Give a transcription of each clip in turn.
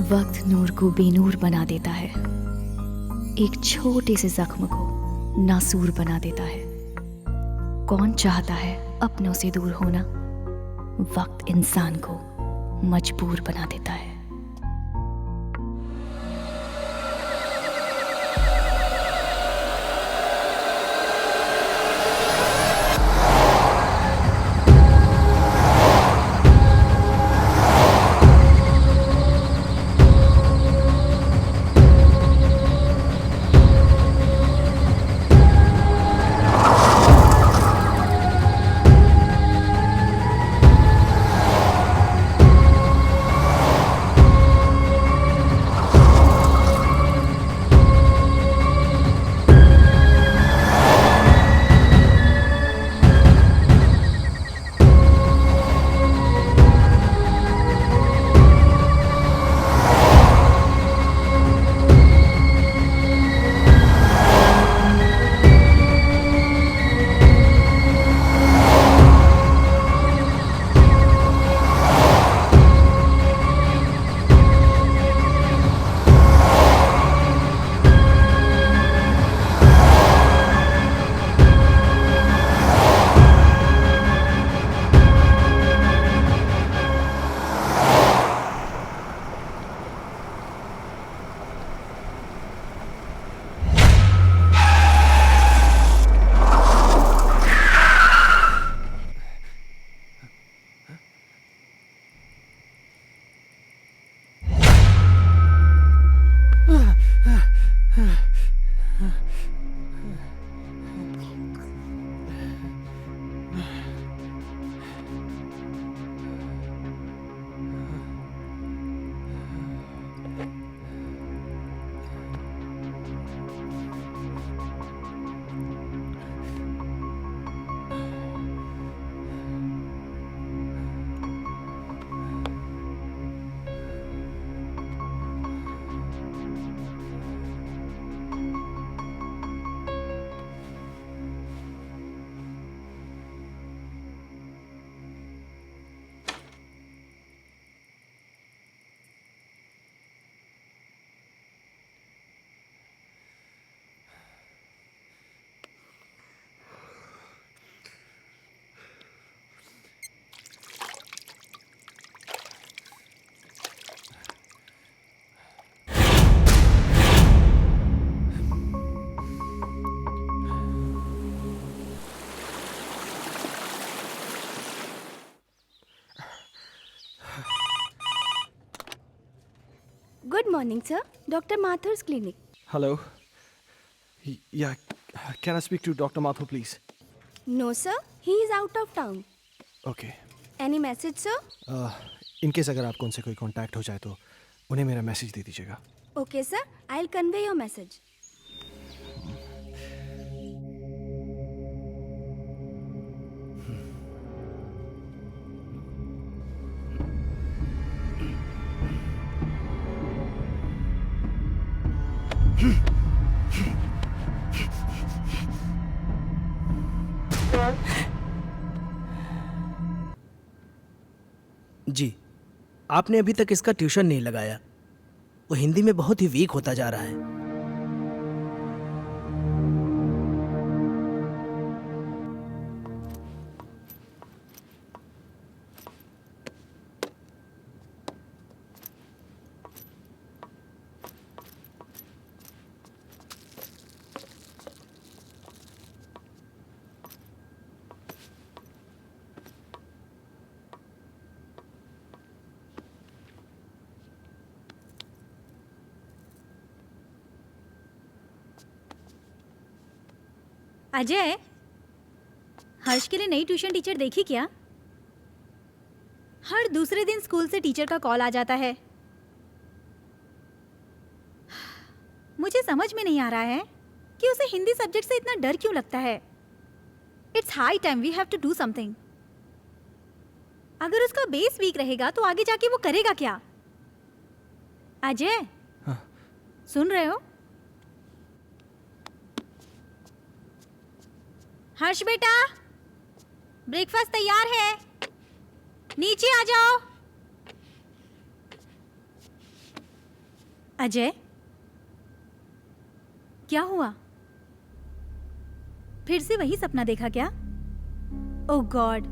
वक्त नूर को बेनूर बना देता है, एक छोटे से जख्म को नासूर बना देता है। कौन चाहता है अपनों से दूर होना? वक्त इंसान को मजबूर बना देता है। Good morning, sir. Dr. Mathur's clinic. Hello. Yeah, can I speak to Dr. Mathur, please? No, sir. He is out of town. Okay. Any message, sir? In case अगर आपको उनसे कोई कांटेक्ट हो जाए तो उन्हें मेरा मैसेज दे दीजिएगा. Okay, sir. I'll convey your message. जी, आपने अभी तक इसका ट्यूशन नहीं लगाया। वो हिंदी में बहुत ही वीक होता जा रहा है। अजय, हर्ष के लिए नई ट्यूशन टीचर देखी क्या? हर दूसरे दिन स्कूल से टीचर का कॉल आ जाता है। मुझे समझ में नहीं आ रहा है कि उसे हिंदी सब्जेक्ट से इतना डर क्यों लगता है। It's high time we have to do something. अगर उसका बेस वीक रहेगा तो आगे जाके वो करेगा क्या? अजय, हाँ? सुन रहे हो? हर्ष बेटा, ब्रेकफास्ट तैयार है, नीचे आ जाओ। अजय, क्या हुआ? फिर से वही सपना देखा क्या? ओह गॉड,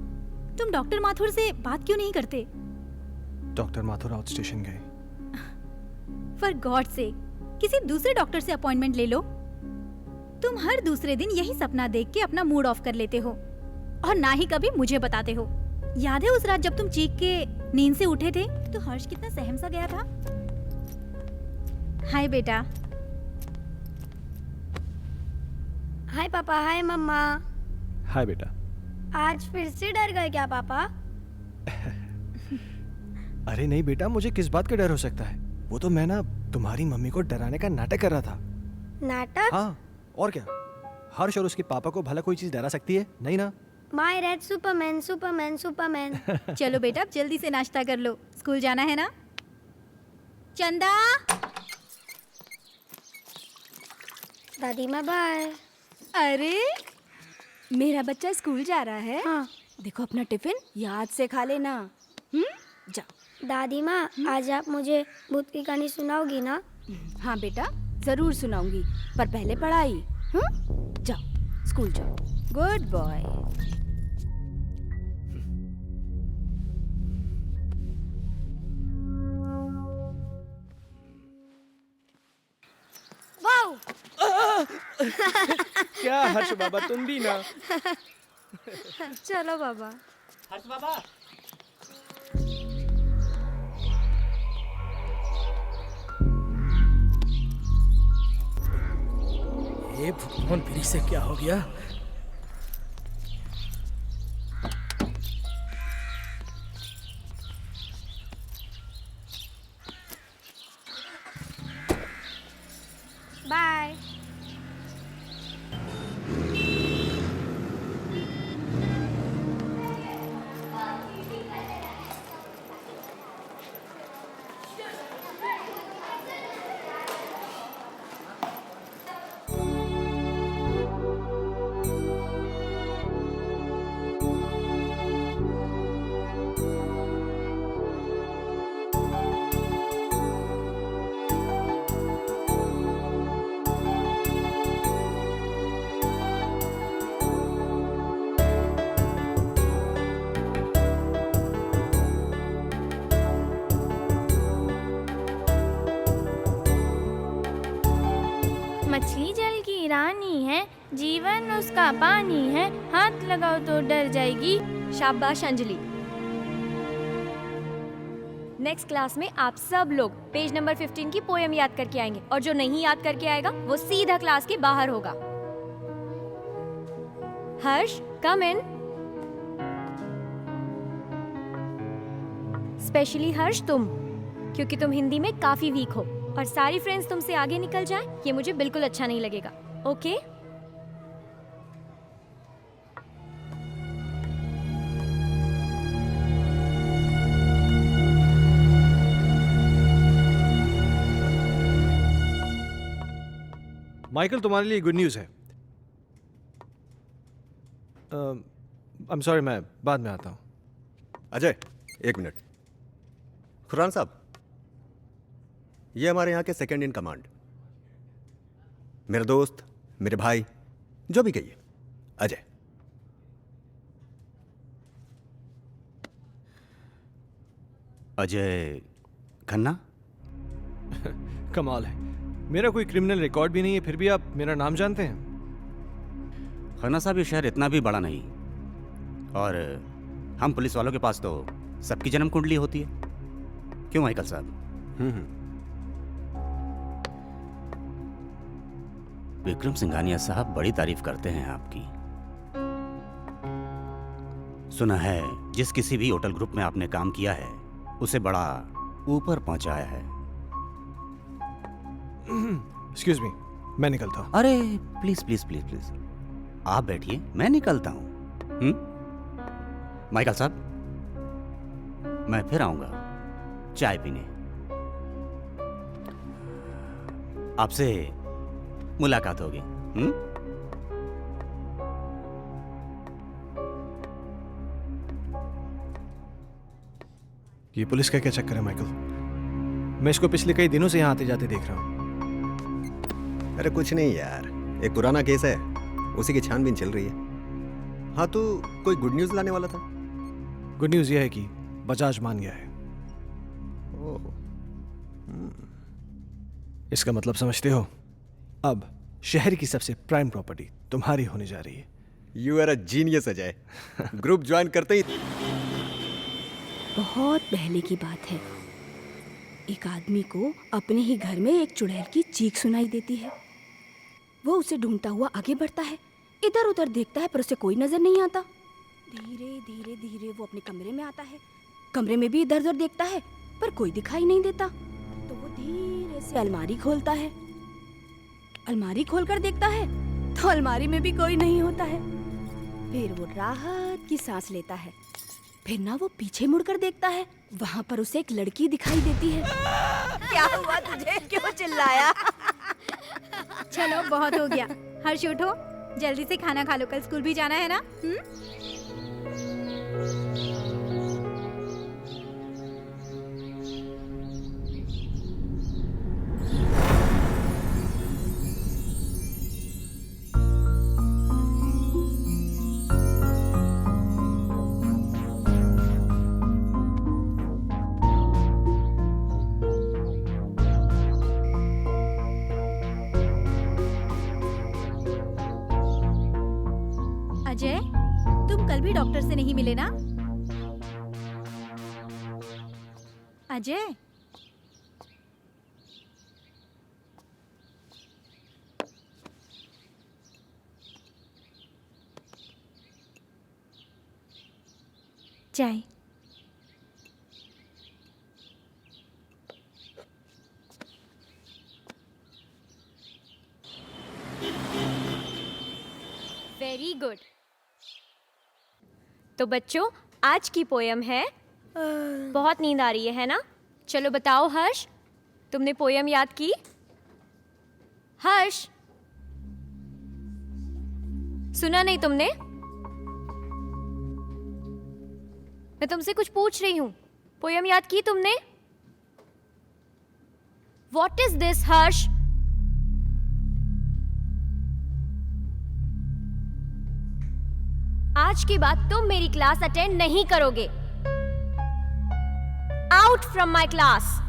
तुम डॉक्टर माथुर से बात क्यों नहीं करते? डॉक्टर माथुर आउट स्टेशन गए। फॉर गॉड से किसी दूसरे डॉक्टर से अपॉइंटमेंट ले लो। तुम हर दूसरे दिन यही सपना देख के अपना मूड ऑफ कर लेते हो और ना ही कभी मुझे बताते हो। याद है उस रात जब तुम चीख के नींद से उठे थे तो हर्ष कितना सहम सा गया था? हाय बेटा। हाय पापा, हाय मम्मा। हाय बेटा। आज फिर से डर गए क्या पापा? अरे नहीं बेटा, मुझे किस बात का डर हो सकता है? वो तो मैं ना तुम्हारी मम्मी को डराने का नाटक कर रहा था। नाटक? हाँ, और क्या? हर्ष और उसके पापा को भला कोई चीज डरा सकती है? नहीं ना? My red Superman, Superman, Superman. चलो बेटा, अब जल्दी से नाश्ता कर लो, स्कूल जाना है ना। चंदा। दादी माँ बाय। अरे मेरा बच्चा स्कूल जा रहा है। हाँ। देखो अपना टिफिन याद से खा लेना। जा। दादी माँ, आज आप मुझे भूत की कहानी सुनाओगी ना? हाँ बेटा, जरूर सुनाऊंगी, पर पहले पढ़ाई। जाओ स्कूल जाओ। Good boy. वाओ! क्या हर्ष बाबा, तुम भी ना? चलो बाबा। हर्ष बाबा। ये भगवान, फिर से क्या हो गया? बाय। मछली जल की रानी है, जीवन उसका पानी है, हाथ लगाओ तो डर जाएगी। शाबाश अंजलि। नेक्स्ट क्लास में आप सब लोग पेज नंबर 15 की पोयम याद करके आएंगे और जो नहीं याद करके आएगा वो सीधा क्लास के बाहर होगा। हर्ष, कम इन। स्पेशली हर्ष तुम, क्योंकि तुम हिंदी में काफी वीक हो और सारी फ्रेंड्स तुमसे आगे निकल जाएं, ये मुझे बिल्कुल अच्छा नहीं लगेगा। ओके? माइकल, तुम्हारे लिए गुड न्यूज़ है। आई एम सॉरी, मैं बाद में आता हूँ। अजय, एक मिनट। खुरान साहब, ये हमारे यहाँ के सेकंड इन कमांड, मेरे दोस्त, मेरे भाई, जो भी कहिए, अजय। अजय खन्ना? कमाल है, मेरा कोई क्रिमिनल रिकॉर्ड भी नहीं है, फिर भी आप मेरा नाम जानते हैं। खन्ना साहब, ये शहर इतना भी बड़ा नहीं, और हम पुलिस वालों के पास तो सबकी जन्म कुंडली होती है। क्यों माइकल साहब? विक्रम सिंघानिया साहब बड़ी तारीफ करते हैं आपकी। सुना है जिस किसी भी होटल ग्रुप में आपने काम किया है उसे बड़ा ऊपर पहुंचाया है। एक्सक्यूज मी, मैं निकलता हूँ। अरे प्लीज प्लीज प्लीज प्लीज, आप बैठिए, मैं निकलता हूं। माइकल साहब, मैं फिर आऊंगा चाय पीने। आपसे मुलाकात होगी। ये पुलिस का क्या चक्कर है माइकल? मैं इसको पिछले कई दिनों से यहाँ आते जाते देख रहा हूँ। अरे कुछ नहीं यार, एक पुराना केस है, उसी की छानबीन चल रही है। हाँ तो कोई गुड न्यूज़ लाने वाला था? गुड न्यूज़ यह है कि बजाज मान गया है। ओह, इसका मतलब समझते हो? अब शहर की सबसे प्राइम प्रॉपर्टी तुम्हारी होने जा रही है। You are a genius Ajay. Group join करते ही बहुत पहले की बात है, एक आदमी को अपने ही घर में एक चुड़ैल की चीख सुनाई देती है। वो उसे ढूंढता हुआ आगे बढ़ता है, इधर उधर देखता है पर उसे कोई नजर नहीं आता। धीरे धीरे धीरे वो अपने कमरे में आता है, कमरे में भी इधर उधर देखता है पर कोई दिखाई नहीं देता। तो वो धीरे से अलमारी खोलता है, अलमारी खोलकर देखता है तो अलमारी में भी कोई नहीं होता है। फिर वो राहत की सांस लेता है। फिर ना वो पीछे मुड़कर देखता है, वहां पर उसे एक लड़की दिखाई देती है। क्या हुआ तुझे, क्यों चिल्लाया? चलो बहुत हो गया, हर्ष उठो, जल्दी से खाना खा लो, कल स्कूल भी जाना है ना। अजय, तुम कल भी डॉक्टर से नहीं मिले ना? अजय, चाय। Very good. तो बच्चों, आज की पोयम है बहुत नींद आ रही है ना? चलो बताओ हर्ष, तुमने पोयम याद की? हर्ष, सुना नहीं तुमने? मैं तुमसे कुछ पूछ रही हूं, पोयम याद की तुमने? What is this, हर्ष? आज के बाद तुम मेरी क्लास अटेंड नहीं करोगे। Out from my class.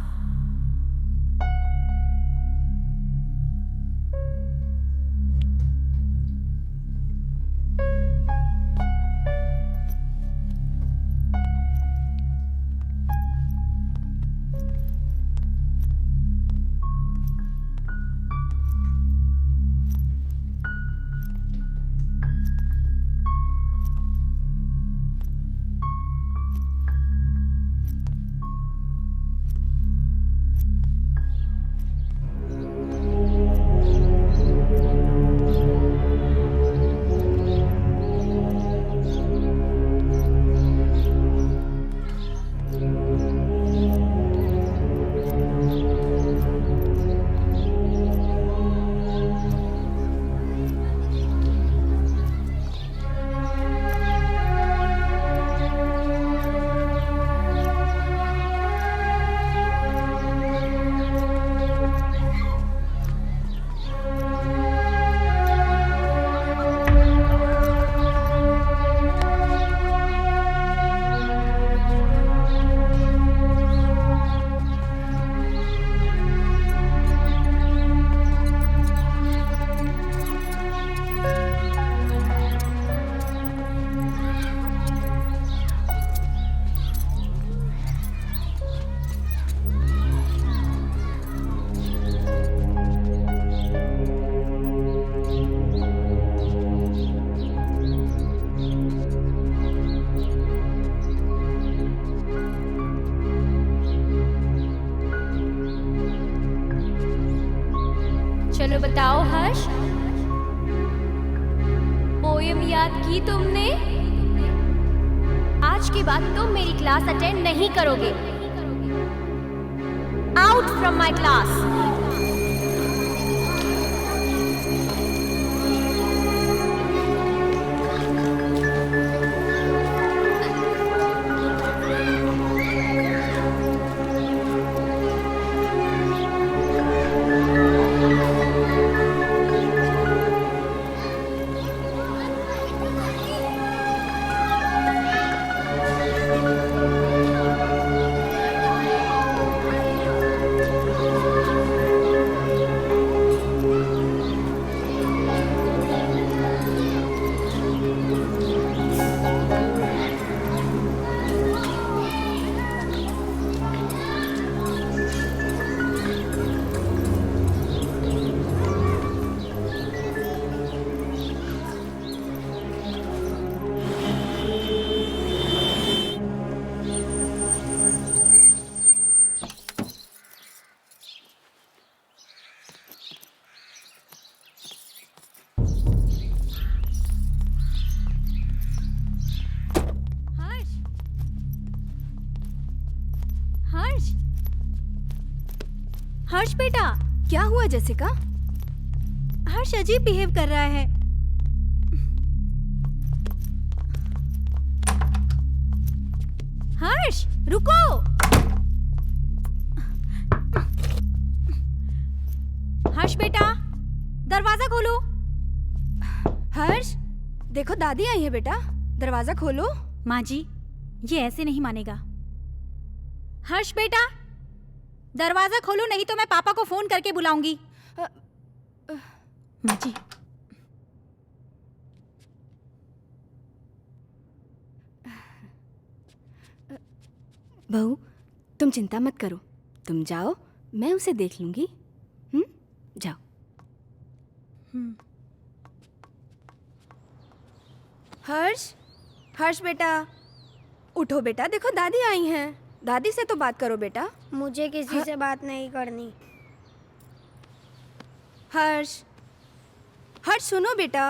चलो बताओ हर्ष, पोयम याद की तुमने? आज के बाद तुम मेरी क्लास अटेंड नहीं करोगे। Out from my class. Harsh, Harsh बेटा, क्या हुआ जेसिका? हर्ष अजीब बिहेव कर रहा है। हर्ष रुको। हर्ष बेटा, दरवाजा खोलो। हर्ष, देखो दादी आई है बेटा, दरवाजा खोलो। माँ जी, ये ऐसे नहीं मानेगा। हर्ष बेटा, दरवाजा खोलो, नहीं तो मैं पापा को फोन करके बुलाऊंगी। माँ जी, बहू, तुम चिंता मत करो, तुम जाओ, मैं उसे देख लूंगी। जाओ। हर्ष, हर्ष बेटा, उठो बेटा, देखो दादी आई हैं। दादी से तो बात करो बेटा। मुझे किसी से बात नहीं करनी। हर्ष, हर्ष सुनो बेटा।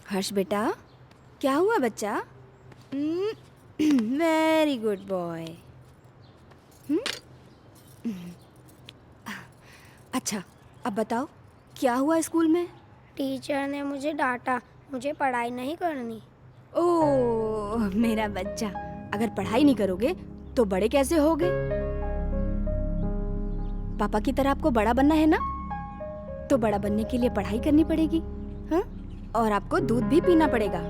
हर्ष बेटा, क्या हुआ बच्चा? Very good boy. अच्छा, अब बताओ क्या हुआ स्कूल में? टीचर ने मुझे डांटा, मुझे पढ़ाई नहीं करनी। ओह मेरा बच्चा, अगर पढ़ाई नहीं करोगे तो बड़े कैसे होगे? पापा की तरह आपको बड़ा बनना है ना, तो बड़ा बनने के लिए पढ़ाई करनी पड़ेगी। हाँ, और आपको दूध भी पीना पड़ेगा।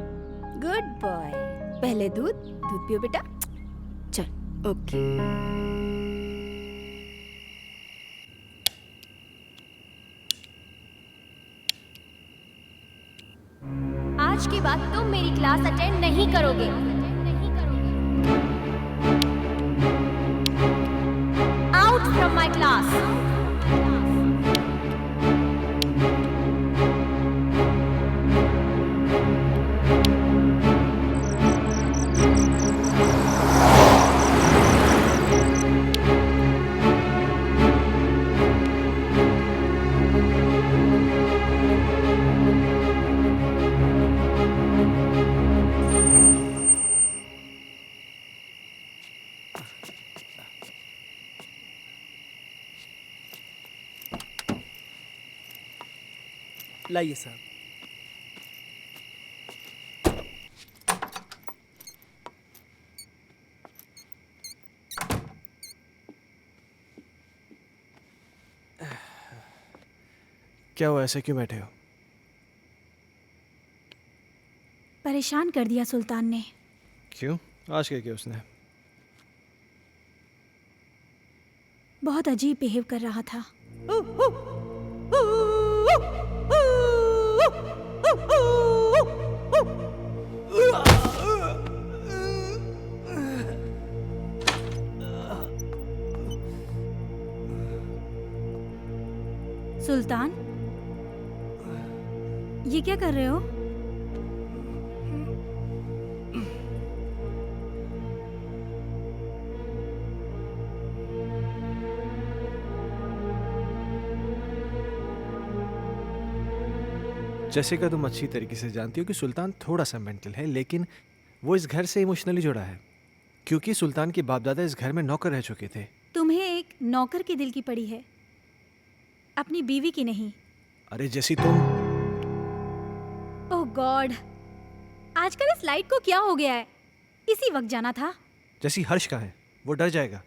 गुड बॉय, पहले दूध पियो बेटा। चल, ओके। आज के बाद तुम मेरी क्लास अटेंड नहीं करोगे। Out from my class. लाइए साहब। क्या हुआ, ऐसे क्यों बैठे हो? परेशान कर दिया सुल्तान ने। क्यों? आज क्या किया उसने? बहुत अजीब बिहेव कर रहा था। सुल्तान, ये क्या कर रहे हो? जेसिका, तुम अच्छी तरीके से जानती हो कि सुल्तान थोड़ा सा मेंटल है, लेकिन वो इस घर से इमोशनली जुड़ा है क्योंकि सुल्तान के बाप दादा इस घर में नौकर रह चुके थे। तुम्हें एक नौकर के दिल की पड़ी है, अपनी बीवी की नहीं। अरे जैसी तुम। ओह गॉड, आजकल इस लाइट को क्या हो गया है? इसी वक्त जाना था। जैसी हर्ष का है, वो डर जाएगा।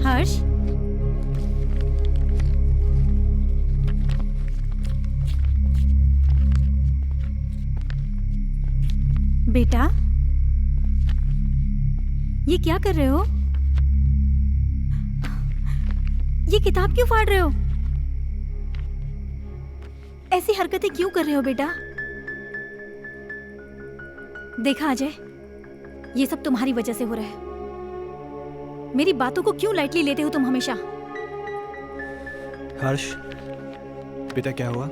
हर्ष, बेटा, ये क्या कर रहे हो? ये किताब क्यों फाड़ रहे हो? ऐसी हरकतें क्यों कर रहे हो बेटा? देखा अजय, ये सब तुम्हारी वजह से हो रहा है। मेरी बातों को क्यों लाइटली लेते हो तुम हमेशा? हर्ष, बेटा क्या हुआ?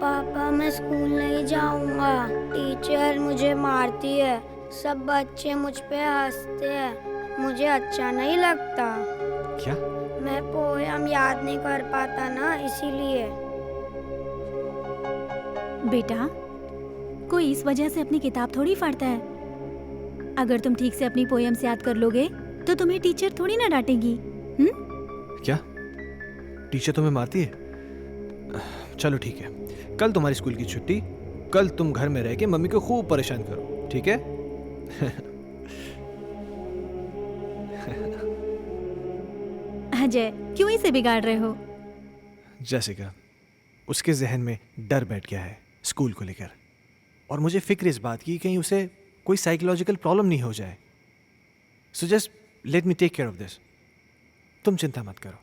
पापा मैं स्कूल नहीं जाऊंगा, टीचर मुझे मारती है, सब बच्चे मुझ पे हंसते हैं, मुझे अच्छा नहीं लगता। क्या? मैं पोयम याद नहीं कर पाता ना, इसीलिए। बेटा, कोई इस वजह से अपनी किताब थोड़ी फाड़ता है। अगर तुम ठीक से अपनी पोएम्स याद कर लोगे तो तुम्हें टीचर थोड़ी ना डांटेगी। क्या टीचर तुम्हें मारती है? चलो ठीक है, कल तुम्हारी स्कूल की छुट्टी, कल तुम घर में रह के मम्मी को खूब परेशान करो, ठीक है? अजय, क्यों इसे बिगाड़ रहे हो? जैसिका, उसके जहन में डर बैठ गया है स्कूल को लेकर, और मुझे फिक्र इस बात की कहीं उसे कोई साइकोलॉजिकल प्रॉब्लम नहीं हो जाए। So just let me take care of this. तुम चिंता मत करो।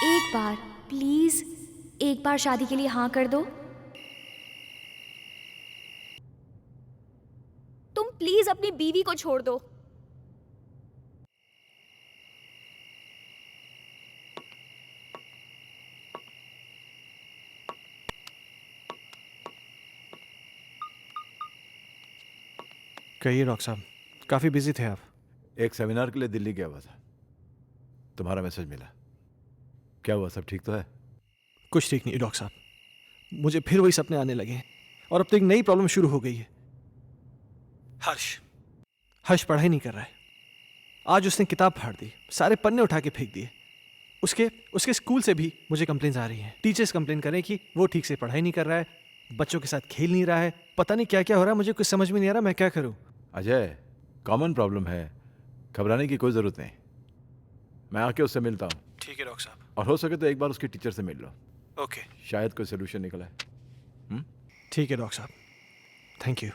एक बार प्लीज, एक बार शादी के लिए हाँ कर दो। तुम प्लीज अपनी बीवी को छोड़ दो। कहिए डॉक्टर साहब, काफ़ी बिजी थे आप। एक सेमिनार के लिए दिल्ली गया हुआ था, तुम्हारा मैसेज मिला। क्या हुआ, सब ठीक तो है? कुछ ठीक नहीं डॉक्टर साहब, मुझे फिर वही सपने आने लगे हैं और अब तो एक नई प्रॉब्लम शुरू हो गई है। हर्ष पढ़ाई नहीं कर रहा है। आज उसने किताब फाड़ दी, सारे पन्ने उठा के फेंक दिए। उसके स्कूल से भी मुझे कंप्लेंट्स आ रही हैं। टीचर्स कंप्लेन कर रहे हैं कि वो ठीक से पढ़ाई नहीं कर रहा है, बच्चों के साथ खेल नहीं रहा है, पता नहीं क्या क्या हो रहा है। मुझे कुछ समझ में नहीं आ रहा, मैं क्या करूं? अजय, कॉमन प्रॉब्लम है, घबराने की कोई ज़रूरत नहीं। मैं आके उससे मिलता हूँ। ठीक है डॉक्टर साहब। और हो सके तो एक बार उसके टीचर से मिल लो। ओके, शायद कोई सोल्यूशन निकला है। ठीक है डॉक्टर साहब, थैंक यू।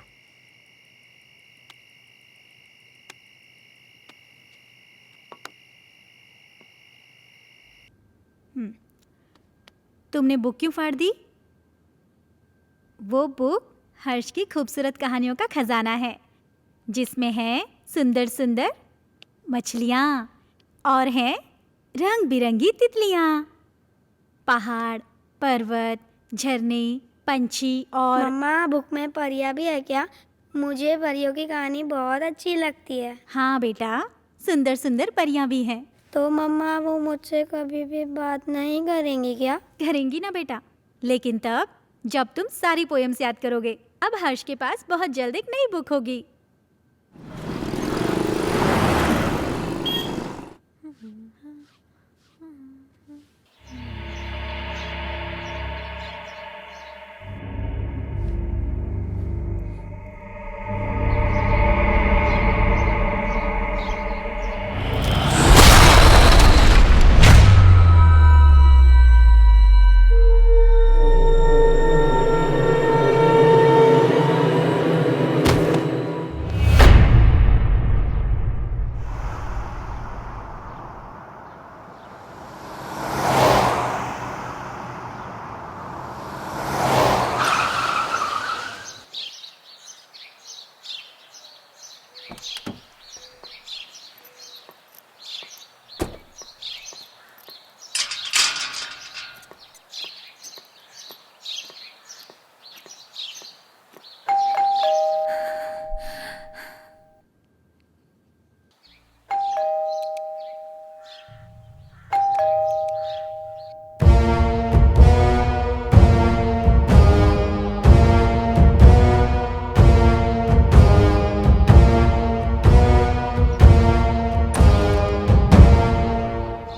तुमने बुक क्यों फाड़ दी? वो बुक हर्ष की खूबसूरत कहानियों का खजाना है, जिसमें है सुंदर सुंदर मछलियाँ और हैं रंग बिरंगी तितलियाँ, पहाड़, पर्वत, झरने, पंछी और मम्मा, बुक में परियां भी है क्या? मुझे परियों की कहानी बहुत अच्छी लगती है। हाँ बेटा, सुंदर सुंदर परियां भी हैं। तो मम्मा, वो मुझसे कभी भी बात नहीं करेंगी क्या? करेंगी ना बेटा, लेकिन तब जब तुम सारी पोएम्स याद करोगे। अब हर्ष के पास बहुत जल्द एक नई बुक होगी।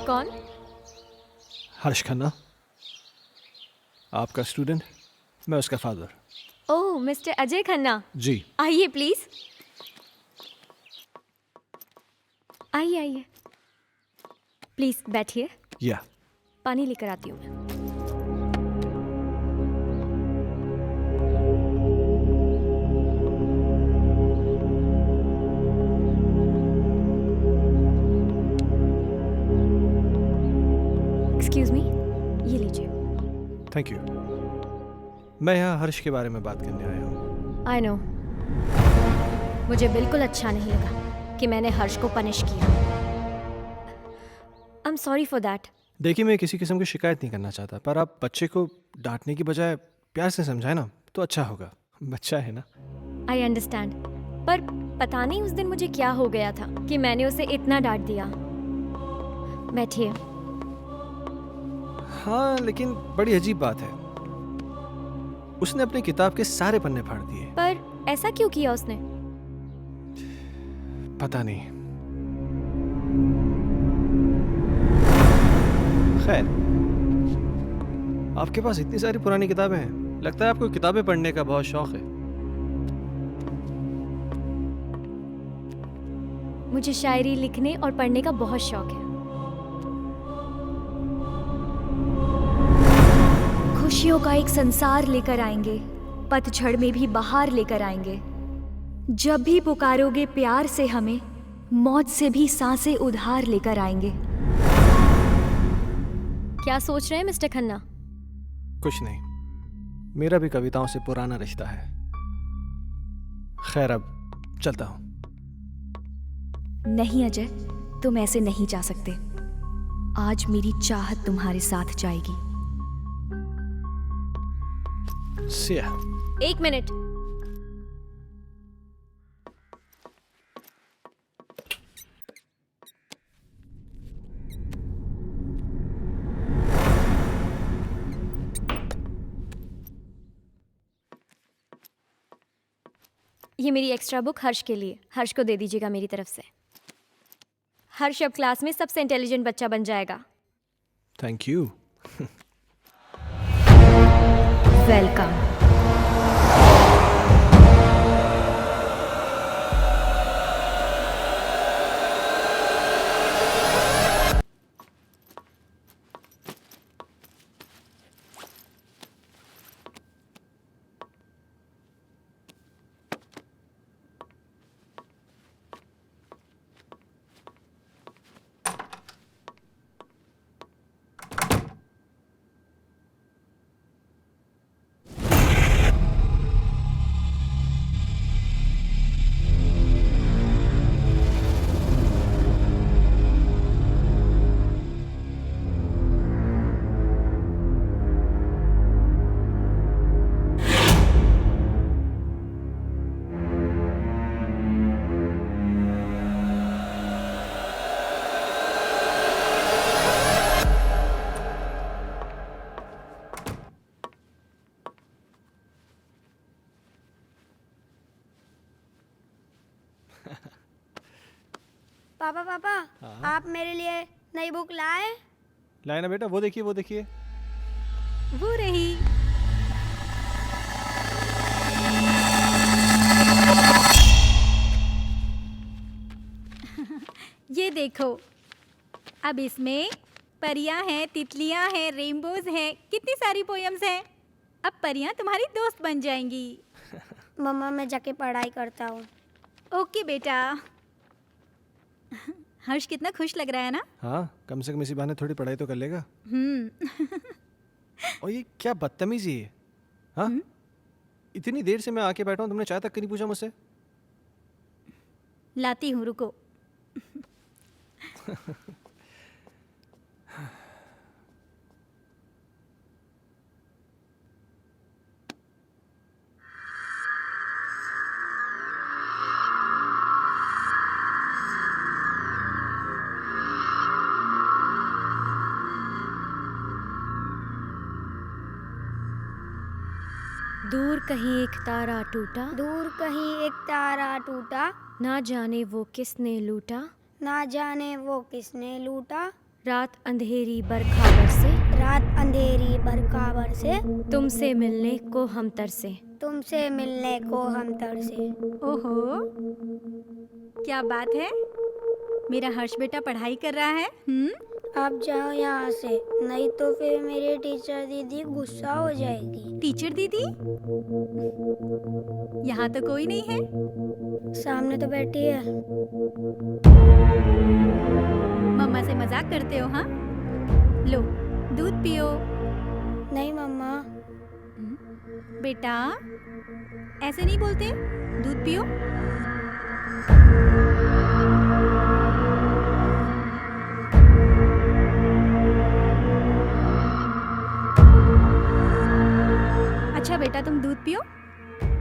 कौन? हर्ष खन्ना, आपका स्टूडेंट, मैं उसका फादर। ओह, मिस्टर अजय खन्ना, जी। आइए प्लीज। आइए आइए, प्लीज बैठिए, या पानी लेकर आती हूँ मैं। Thank you. मैं यहाँ हर्ष के बारे में बात करने आया हूँ। आई नो, मुझे बिल्कुल अच्छा नहीं लगा कि मैंने हर्ष को पनिश किया। I am sorry for that. देखिए, मैं किसी किस्म की शिकायत नहीं करना चाहता, पर आप बच्चे को डांटने की बजाय प्यार से समझाए ना तो अच्छा होगा। बच्चा है ना। आई अंडरस्टैंड, पर पता नहीं उस दिन मुझे क्या हो गया था कि मैंने उसे इतना डांट दिया। बैठिए। हाँ, लेकिन बड़ी अजीब बात है, उसने अपनी किताब के सारे पन्ने फाड़ दिए। पर ऐसा क्यों किया उसने? पता नहीं। खैर, आपके पास इतनी सारी पुरानी किताबें हैं, लगता है आपको किताबें पढ़ने का बहुत शौक है। मुझे शायरी लिखने और पढ़ने का बहुत शौक है। खुशियों का एक संसार लेकर आएंगे, पतझड़ में भी बहार लेकर आएंगे। जब भी पुकारोगे प्यार से हमें, मौत से भी सांसें उधार लेकर आएंगे। क्या सोच रहे हैं मिस्टर खन्ना? कुछ नहीं, मेरा भी कविताओं से पुराना रिश्ता है। खैर, अब चलता हूं। नहीं अजय, तुम ऐसे नहीं जा सकते। आज मेरी चाहत तुम्हारे साथ जाएगी। See ya. एक मिनट। ये मेरी एक्स्ट्रा बुक हर्ष के लिए। हर्ष को दे दीजिएगा मेरी तरफ से। हर्ष अब क्लास में सबसे इंटेलिजेंट बच्चा बन जाएगा। Thank you. वेलकम। पापा पापा, आप मेरे लिए नई बुक लाए? लाए ना बेटा, वो देखिए वो देखिए। वो रही। ये देखो, अब इसमें परियां हैं, तितलियां हैं, रेनबोज हैं, कितनी सारी पोएम्स हैं। अब परियां तुम्हारी दोस्त बन जाएंगी। मम्मा, मैं जाके पढ़ाई करता हूँ। ओके बेटा। हर्ष कितना खुश लग रहा है ना? हाँ, कम से कम इसी बहाने थोड़ी पढ़ाई तो कर लेगा। और ये क्या बदतमीजी है? हाँ, इतनी देर से मैं आके बैठा हूँ, तुमने चाय तक नहीं पूछा मुझसे। लाती हूँ, रुको। दूर कहीं एक तारा टूटा, दूर कहीं एक तारा टूटा, ना जाने वो किसने लूटा, ना जाने वो किसने लूटा। रात अंधेरी बरखा बरसे, रात अंधेरी बरखा बरसे, तुमसे मिलने को हम तरसे, तुमसे मिलने को हम तरसे। ओहो, क्या बात है। मेरा हर्ष बेटा पढ़ाई कर रहा है। आप जाओ यहाँ से, नहीं तो फिर मेरी टीचर दीदी गुस्सा हो जाएगी। टीचर दीदी? यहाँ तो कोई नहीं है। सामने तो बैठी है। मम्मा से मजाक करते हो? हाँ, लो दूध पियो। नहीं मम्मा, बेटा ऐसे नहीं बोलते, दूध पियो। अच्छा बेटा तुम दूध पियो,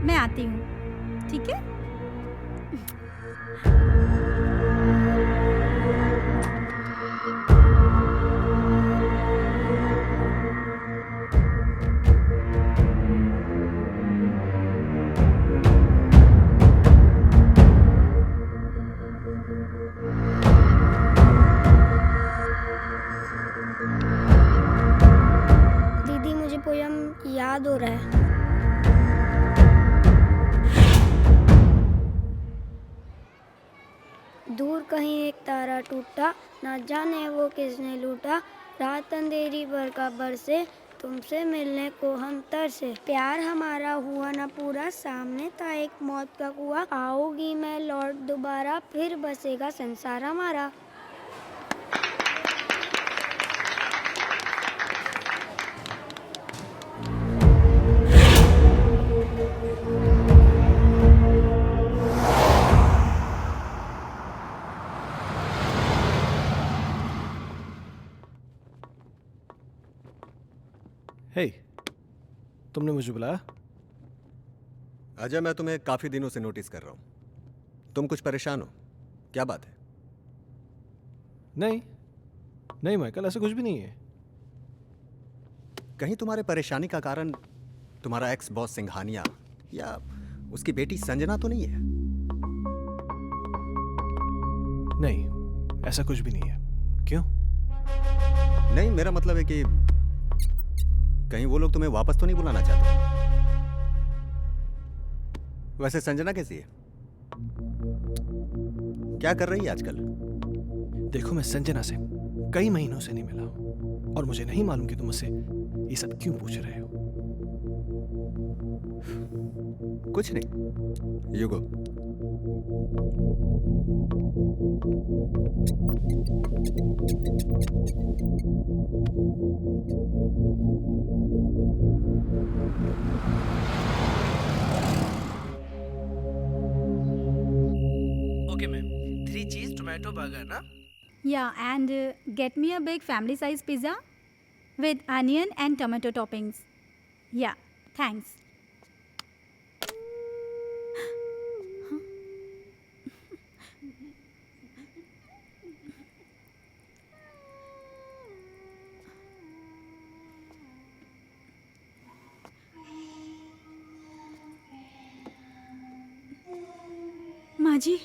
मैं आती हूँ, ठीक है? दीदी मुझे पोयम याद हो रहा है। दूर कहीं एक तारा टूटा, ना जाने वो किसने लूटा। रात अंधेरी बरखा बरसे, तुमसे मिलने को हम तरसे। प्यार हमारा हुआ ना पूरा, सामने था एक मौत का कुआं। आओगी मैं लौट दोबारा, फिर बसेगा संसार हमारा। हे, तुमने मुझे बुलाया? अजय, मैं तुम्हें काफी दिनों से नोटिस कर रहा हूं। तुम कुछ परेशान हो, क्या बात है? नहीं नहीं माइकल, ऐसा कुछ भी नहीं है। कहीं तुम्हारे परेशानी का कारण तुम्हारा एक्स बॉस सिंघानिया या उसकी बेटी संजना तो नहीं है? नहीं, ऐसा कुछ भी नहीं है। क्यों? नहीं, मेरा मतलब है कि कहीं वो लोग तुम्हें वापस तो नहीं बुलाना चाहते? वैसे संजना कैसी है? क्या कर रही है आजकल? देखो, मैं संजना से कई महीनों से नहीं मिला हूं और मुझे नहीं मालूम कि तुम मुझसे ये सब क्यों पूछ रहे हो। कुछ नहीं, यू गो। ओके मैम, 3 चीज टोमेटो बर्गर ना? Yeah, and get me a big family size pizza with onion and tomato toppings. Yeah, thanks. माँ जी,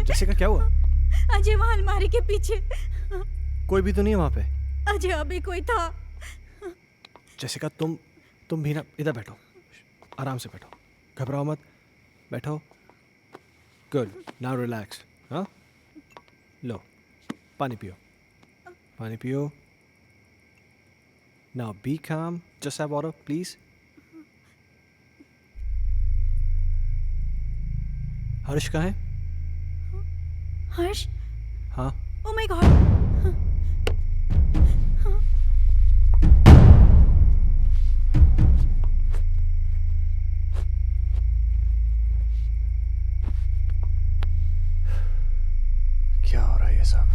जैसिका, क्या हुआ? अजय वहाँ अलमारी के पीछे। कोई भी तो नहीं है वहां पे। अजय अभी कोई था। जैसिका तुम भी ना इधर बैठो, आराम से बैठो, घबराओ मत, बैठो। Good, now relax. हाँ, लो पानी पियो, पानी पियो। नाउ बी काम, जस्ट हैव वाटर प्लीज। हर्ष कहाँ है? हर्ष, हाँ, ओ माय गॉड। क्या हो रहा है ये सब?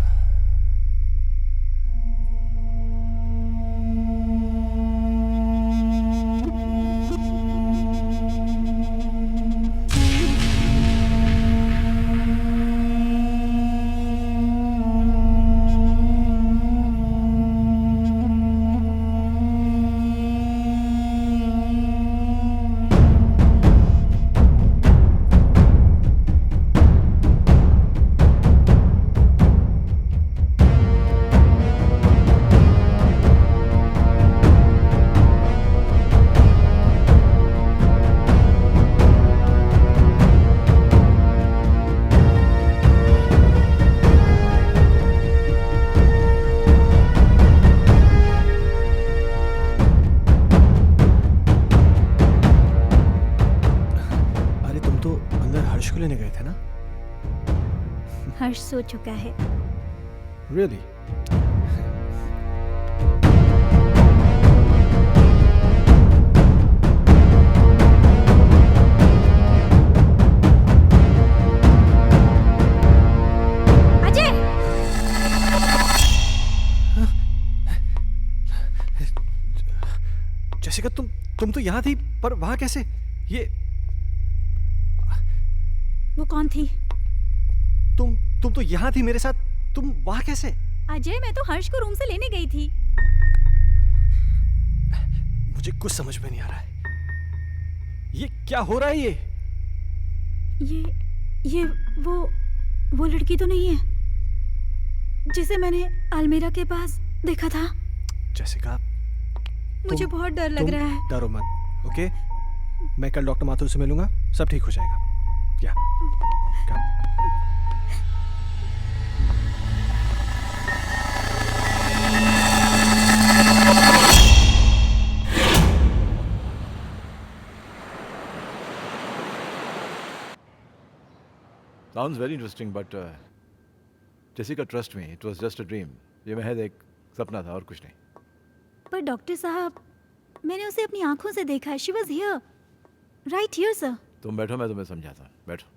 को लेने गए थे ना? हर्ष सो चुका है। Really? अजय! जैसिका तुम तो यहाँ थी, पर वहाँ कैसे? ये वो कौन थी? तुम तो यहाँ थी मेरे साथ, तुम वहाँ कैसे? अजय, मैं तो हर्ष को रूम से लेने गई थी। मुझे कुछ समझ में नहीं आ रहा है। ये क्या हो रहा है ये वो लड़की तो नहीं है जिसे मैंने अलमीरा के पास देखा था? जैसिका, मुझे बहुत डर लग रहा है। डरो मत, ओके? मैं कल डॉक्टर माथुर से मिलूंगा, सब ठीक हो जाएगा। या Sounds very interesting, but Jessica, trust me, it was just a dream. ये महज एक सपना था और कुछ नहीं। पर डॉक्टर साहब, मैंने उसे अपनी आंखों से देखा है। She was here, right here, sir. तुम बैठो, मैं तुम्हें समझाता हूँ। बैठो।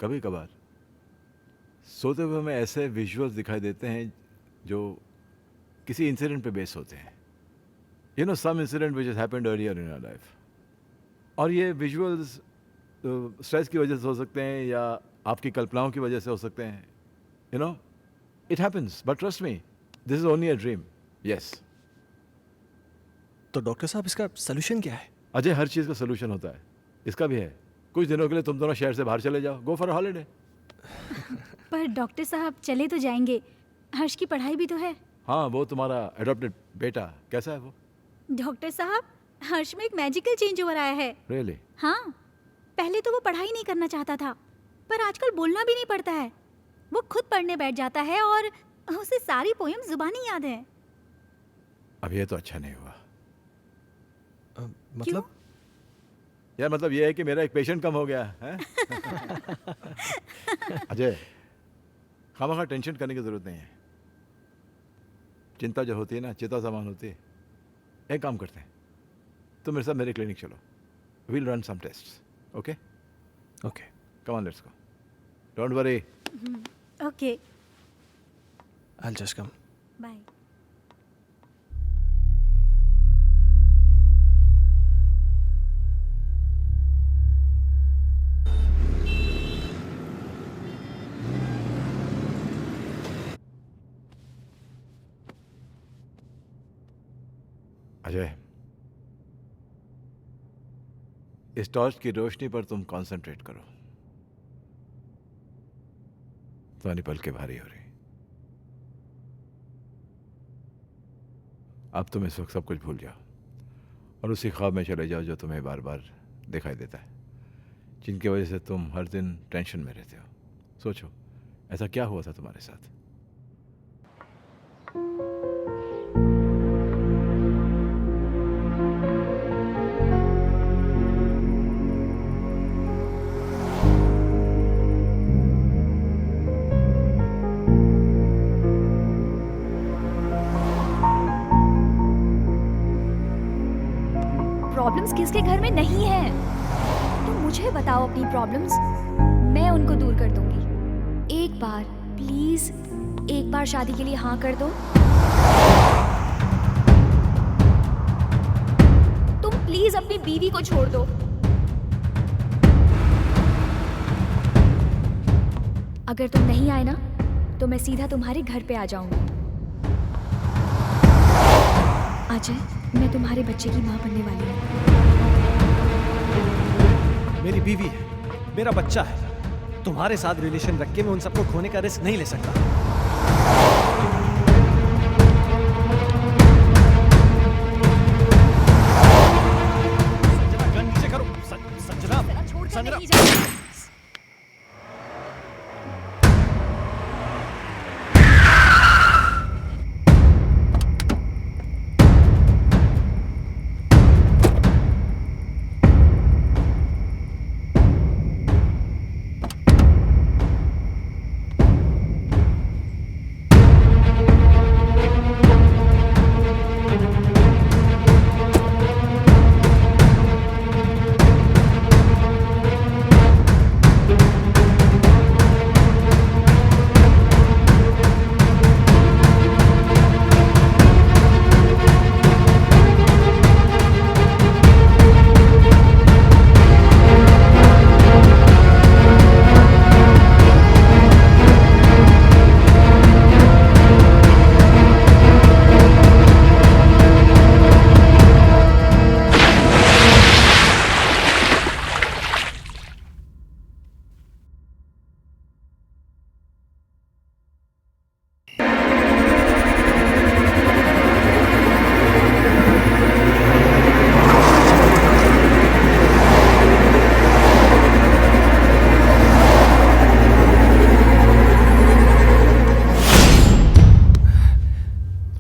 कभी कभार सोते हुए हमें ऐसे विजुअल्स दिखाई देते हैं जो किसी इंसिडेंट पे बेस होते हैं। You know, some incident which has happened earlier in our life. और ये विजुअल्स स्ट्रेस की वजह से हो सकते हैं या आपकी कल्पनाओं की वजह से हो सकते हैं। You know, it happens, but trust me, this is only a dream. Yes. तो डॉक्टर साहब, इसका सोल्यूशन क्या है? अजय, हर चीज़ का सोल्यूशन होता है, इसका भी है। कुछ दिनों के लिए तुम दोनों शहर से बाहर चले जाओ, गो फॉर अ हॉलीडे। पर डॉक्टर साहब, चले तो जाएंगे, हर्ष की पढ़ाई भी तो है। हाँ, वो तुम्हारा एडॉप्टेड बेटा कैसा है वो? डॉक्टर साहब, हर्ष में एक मैजिकल चेंज ओवर आया है। रियली? हाँ, पहले तो वो पढ़ाई नहीं करना चाहता था, पर आजकल बोलना भी नहीं पड़ता है। वो खुद पढ़ने बैठ जाता है और उसे सारी पोयम जुबानी याद है। अब ये तो अच्छा नहीं हुआ। मतलब? यार, मतलब ये है कि मेरा एक पेशेंट कम हो गया है। अजय, खामखा टेंशन करने की जरूरत नहीं है। चिंता जो होती है ना, चिता समान होती है। एक काम करते हैं, तुम मेरे साथ मेरे क्लिनिक चलो, we'll run some tests, okay? Okay, come on, let's go, don't worry. Okay, I will just come. Bye. Ajay, इस टॉर्च की रोशनी पर तुम कंसंट्रेट करो। तुम्हारी पलकें भारी हो रही। अब तुम इस वक्त सब कुछ भूल जाओ और उसी ख्वाब में चले जाओ जो तुम्हें बार बार दिखाई देता है, जिनकी वजह से तुम हर दिन टेंशन में रहते हो। सोचो, ऐसा क्या हुआ था तुम्हारे साथ? प्रॉब्लम्स किसके घर में नहीं है? तुम मुझे बताओ अपनी प्रॉब्लम्स, मैं उनको दूर कर दूंगी। एक बार प्लीज, एक बार शादी के लिए हाँ कर दो। तुम प्लीज अपनी बीवी को छोड़ दो। अगर तुम नहीं आए ना तो मैं सीधा तुम्हारे घर पे आ जाऊंगी। अजय, मैं तुम्हारे बच्चे की माँ बनने वाली हूँ। मेरी बीवी है, मेरा बच्चा है। तुम्हारे साथ रिलेशन रख के मैं उन सबको खोने का रिस्क नहीं ले सकता। संजना, गन नीचे करो। Sanjana, Sanjana.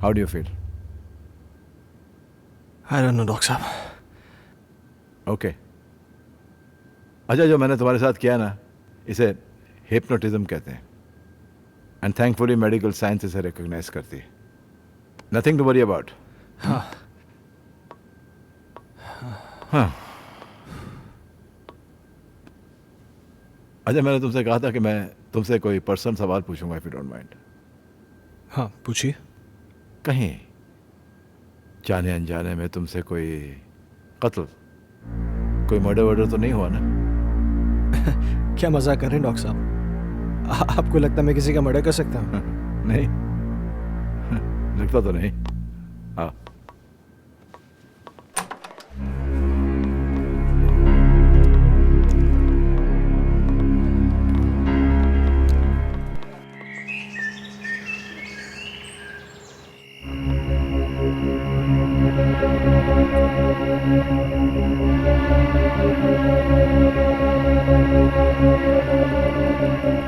How do you feel? I don't know, doctor साहब। ओके अच्छा, जो मैंने तुम्हारे साथ किया ना, इसे हिप्नोटिज्म कहते हैं। एंड थैंकफुली मेडिकल साइंस इसे रिकॉग्नाइज करती है। Nothing to worry about. हाँ। अच्छा, मैंने तुमसे कहा था कि मैं तुमसे कोई पर्सनल सवाल पूछूंगा, इफ यू डोंट माइंड। हाँ, पूछिए। कहीं जाने अनजाने में तुमसे कोई कत्ल, कोई मर्डर वर्डर तो नहीं हुआ ना? क्या मजाक कर रहे हैं डॉक्टर साहब? आपको लगता है मैं किसी का मर्डर कर सकता हूँ? नहीं, लगता तो नहीं। हाँ,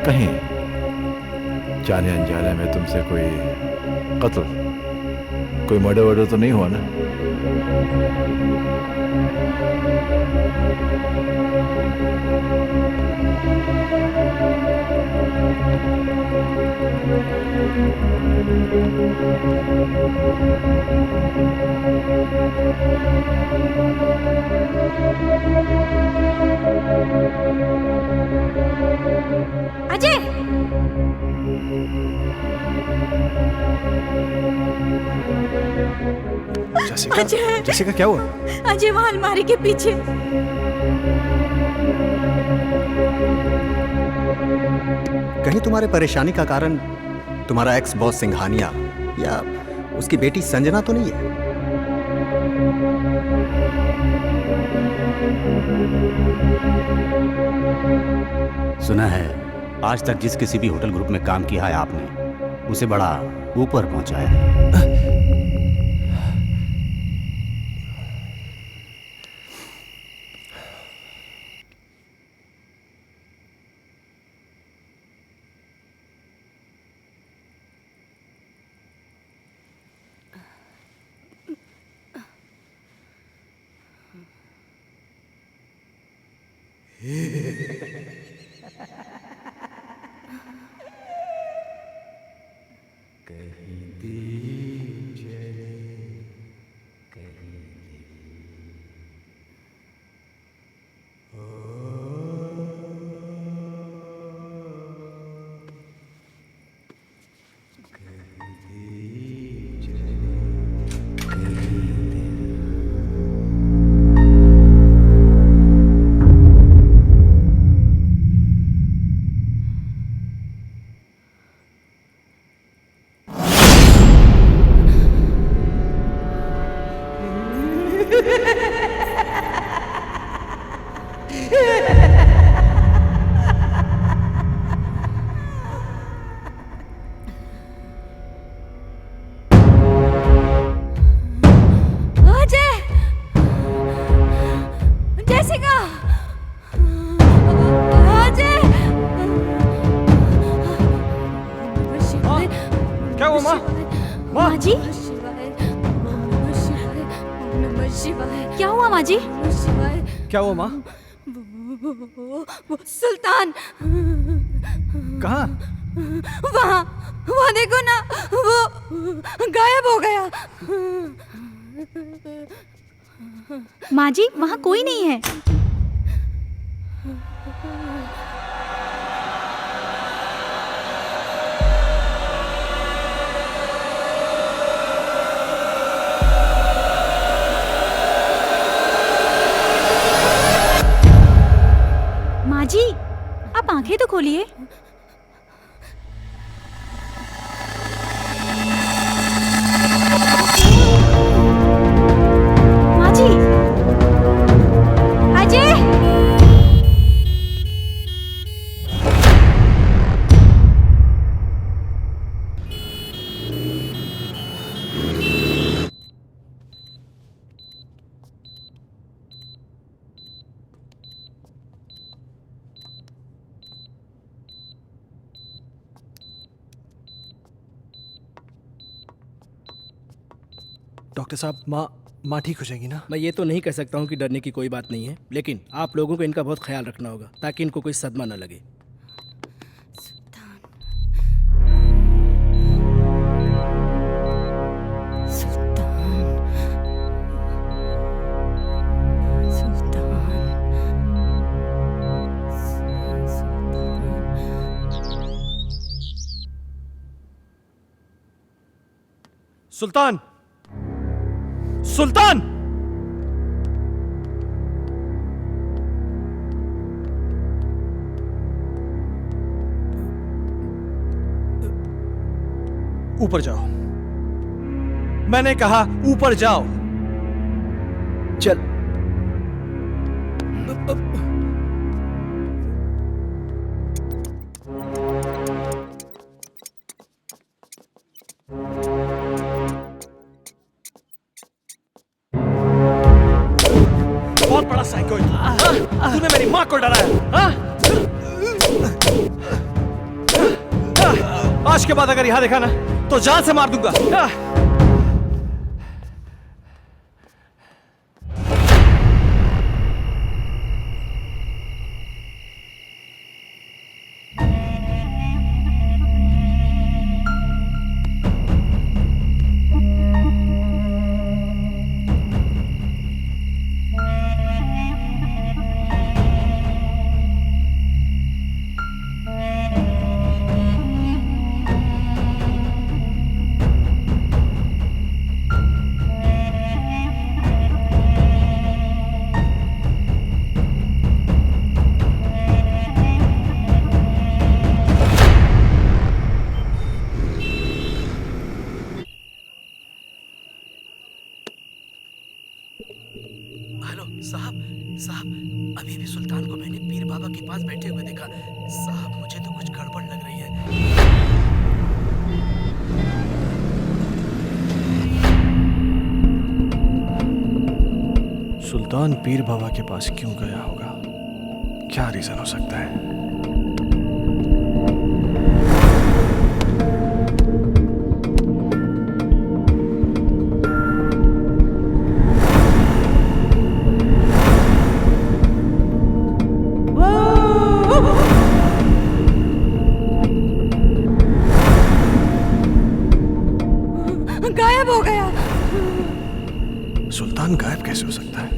कहीं जाने अनजाने में तुमसे कोई कत्ल, कोई मर्डर वर्डर तो नहीं हुआ ना? अजय, जैसिका, अजय! जैसिका क्या हुआ? अजय वहाँ अलमारी के पीछे। कहीं तुम्हारे परेशानी का कारण तुम्हारा एक्स बॉस सिंघानिया या उसकी बेटी संजना तो नहीं है? सुना है आज तक जिस किसी भी होटल ग्रुप में काम किया है आपने, उसे बड़ा ऊपर पहुंचाया है। माँ जी, क्या हुआ माँ जी? क्या हुआ माँ? वो सुल्तान कहाँ? वहाँ वहाँ देखो ना, वो गायब हो गया। माँ जी, वहाँ कोई नहीं है। माँ जी, आप आंखें तो खोलिए। माँ जी, अजय! डॉक्टर साहब, माँ ठीक हो जाएगी ना? मैं ये तो नहीं कह सकता हूँ कि डरने की कोई बात नहीं है, लेकिन आप लोगों को इनका बहुत ख्याल रखना होगा ताकि इनको कोई सदमा न लगे। सुल्तान! सुल्तान! ऊपर जाओ। मैंने कहा ऊपर जाओ। चल। बहुत बड़ा साइको है। तूने मेरी माँ को डराया, हाँ? आज के बाद अगर यहाँ देखा ना तो जान से मार दूंगा। साहब, अभी भी सुल्तान को मैंने पीर बाबा के पास बैठे हुए देखा। साहब, मुझे तो कुछ गड़बड़ लग रही है। सुल्तान पीर बाबा के पास क्यों गया होगा? क्या रीजन हो सकता है? गायब हो गया। सुल्तान गायब कैसे हो सकता है?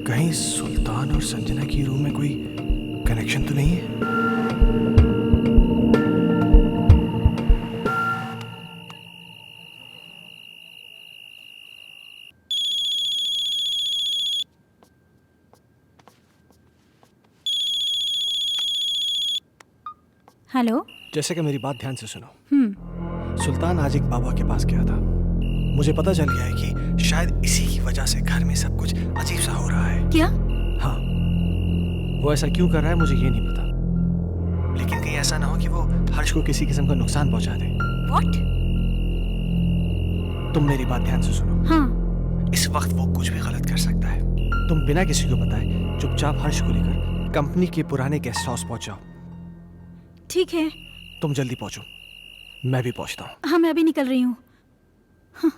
कहीं सुल्तान और संजना की रूम में कोई कनेक्शन तो नहीं है? हेलो। जैसे कि मेरी बात ध्यान से सुनो। सुल्तान आज एक बाबा के पास गया था। मुझे पता चल गया है कि शायद इसी की वजह से घर में सब कुछ अजीब सा हो रहा है। क्या? हाँ, वो ऐसा क्यों कर रहा है मुझे ये नहीं पता, लेकिन कहीं ऐसा ना हो कि वो हर्ष को किसी किस्म का नुकसान पहुंचा दे। What? तुम मेरी बात ध्यान से सुनो। हाँ। इस वक्त वो कुछ भी गलत कर सकता है। तुम बिना किसी को बताए चुपचाप हर्ष को लेकर कंपनी के पुराने गेस्ट हाउस पहुंच जाओ। ठीक है। तुम जल्दी पहुंचो, मैं भी पहुंचता हूँ। हाँ, मैं अभी निकल रही हूँ। हाँ।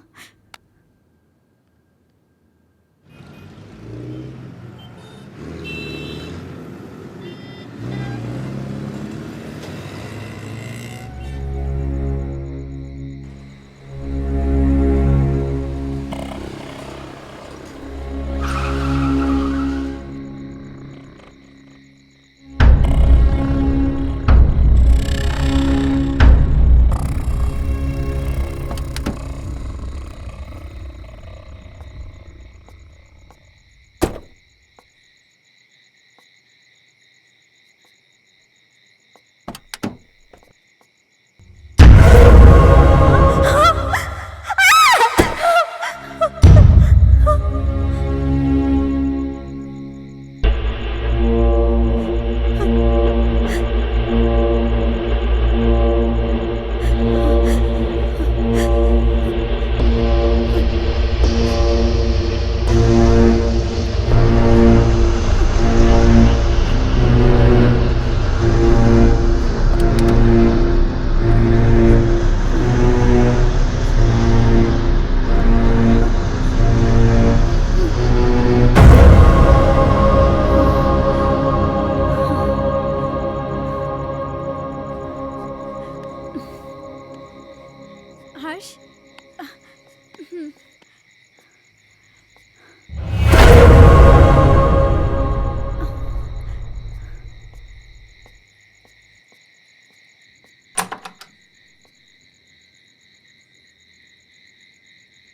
हर्ष।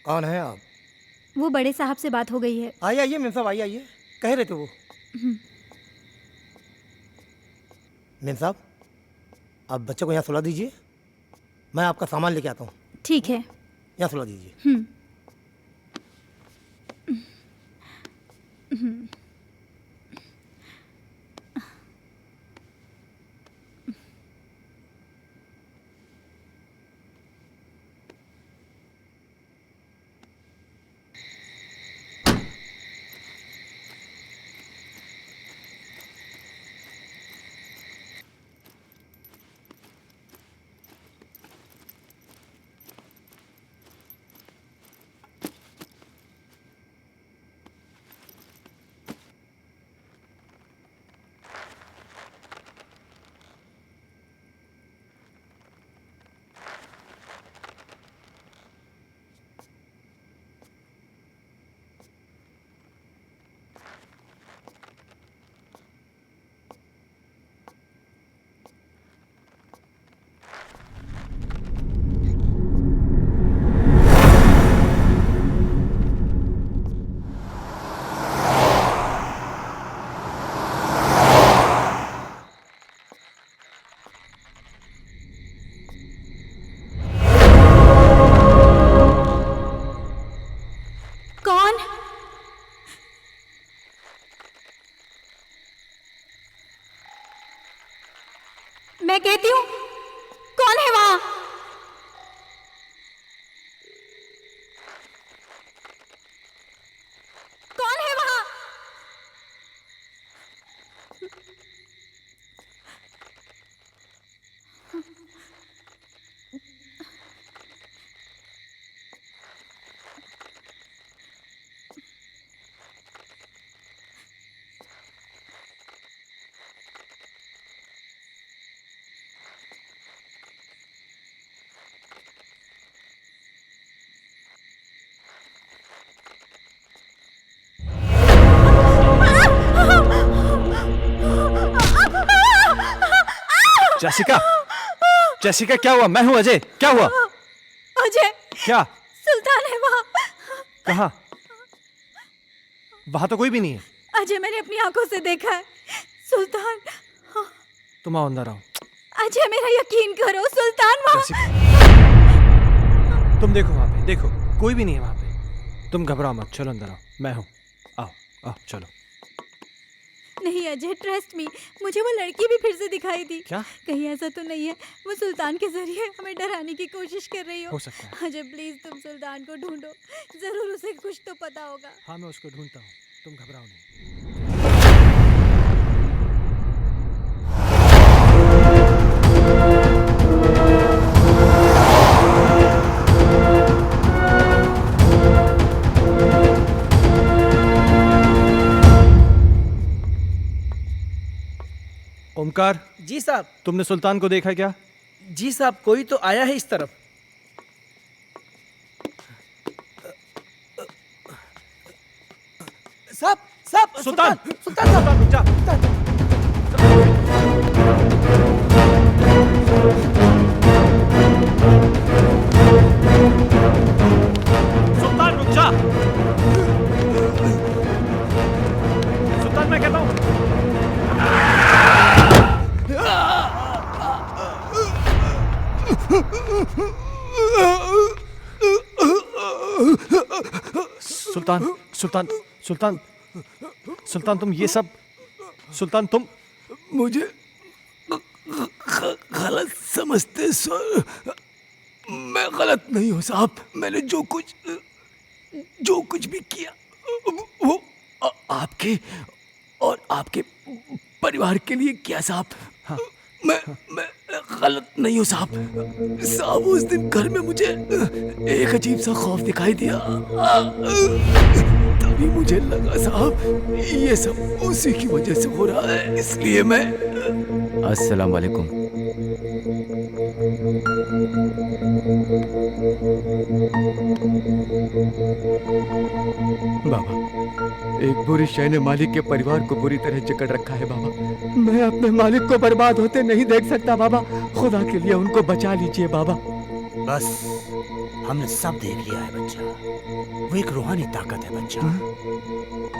कौन है आप? वो बड़े साहब से बात हो गई है। आइए आइए मेम साहब, आइए आइए। कह रहे थे वो। मेम साहब, आप बच्चे को यहाँ सुला दीजिए, मैं आपका सामान लेके आता हूँ। ठीक है। यहाँ सुला दीजिए। मैं कहती हूँ, कौन है वहां? कौन है वहां? जेसिका, जेसिका क्या हुआ? मैं हूं अजय, क्या हुआ? अजय, क्या? सुल्तान है वहाँ। कहाँ? वहां तो कोई भी नहीं है। अजय, मैंने अपनी आंखों से देखा है। सुल्तान। तुम आओ अंदर आओ। अजय, मेरा यकीन करो, सुल्तान वहाँ। तुम देखो वहां पे, देखो कोई भी नहीं है वहां पे। तुम घबराओ मत, चलो अंदर आओ, मैं हूं। आओ आओ चलो। नहीं अजय, ट्रस्ट मी, मुझे वो लड़की भी फिर से दिखाई दी। क्या? कहीं ऐसा तो नहीं है वो सुल्तान के जरिए हमें डराने की कोशिश कर रही हो सकता है। अजय प्लीज तुम सुल्तान को ढूंढो, जरूर उसे कुछ तो पता होगा। हाँ मैं उसको ढूंढता हूँ, तुम घबराओ नहीं। ओमकार। जी साहब। तुमने सुल्तान को देखा क्या? जी साहब, कोई तो आया है इस तरफ। साहब, साहब, सुल्तान, सुल्तान साहब, रुक जा। सुल्तान रुक जा। सुल्तान मैं कहता हूँ। सुल्तान, सुल्तान, सुल्तान, सुल्तान तुम ये सब, सुल्तान तुम मुझे गलत समझते सर। मैं गलत नहीं हूँ साहब। मैंने जो कुछ भी किया वो आपके और आपके परिवार के लिए किया साहब। हाँ। मैं गलत नहीं हूँ साहब। साहब उस दिन घर में मुझे एक अजीब सा खौफ दिखाई दिया। तभी मुझे लगा साहब ये सब उसी की वजह से हो रहा है, इसलिए मैं। अस्सलाम वालेकुम। बाबा, एक बुरी शय ने मालिक के परिवार को बुरी तरह जकड़ रखा है बाबा। मैं अपने मालिक को बर्बाद होते नहीं देख सकता बाबा। खुदा के लिए उनको बचा लीजिए बाबा। बस हमने सब देख लिया है बच्चा। वो एक रूहानी ताकत है बच्चा।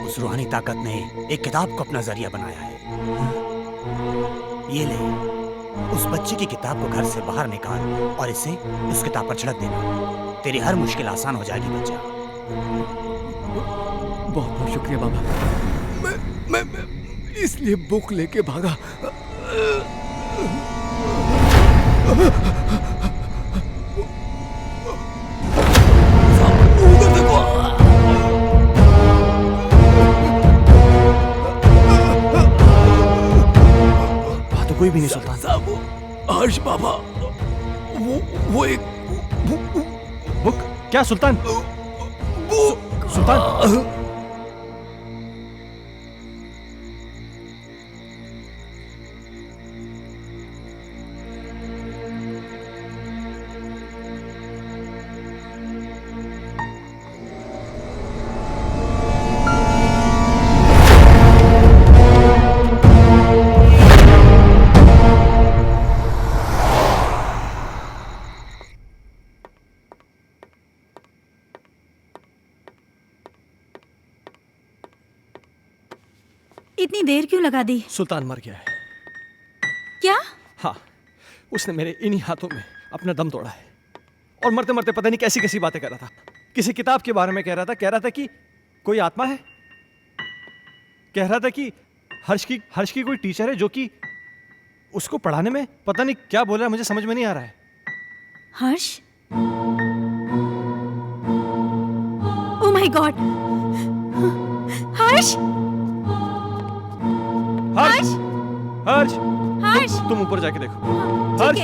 उस रूहानी ताकत ने एक किताब को अपना जरिया बनाया है। ये ले, उस बच्चे की किताब को घर से बाहर निकाल और इसे उस किताब पर छिड़क देना। तेरी हर मुश्किल आसान हो जाएगी बच्चा। बहुत बहुत शुक्रिया बाबा। मैं इसलिए बुक लेके भागा। वहां तो कोई भी नहीं सुल्तान साहब। हर्ष बाबा, वो एक बुक। क्या सुल्तान? सुल्तान इतनी देर क्यों लगा दी? सुल्तान मर गया है। क्या? हाँ, उसने मेरे इन्हीं हाथों में अपना दम तोड़ा है। और मरते मरते पता नहीं कैसी कैसी बातें कर रहा था। किसी किताब के बारे में कह रहा था कि कोई आत्मा है। कह रहा था कि हर्ष की कोई टीचर है जो कि उसको पढ़ाने में पता नहीं क्या बोल रहा है, मुझे समझ में नहीं आ रहा है। Harsh? Oh my god! Harsh? Harsh! Harsh! Harsh! तुम ऊपर जाके देखो। हर्ष!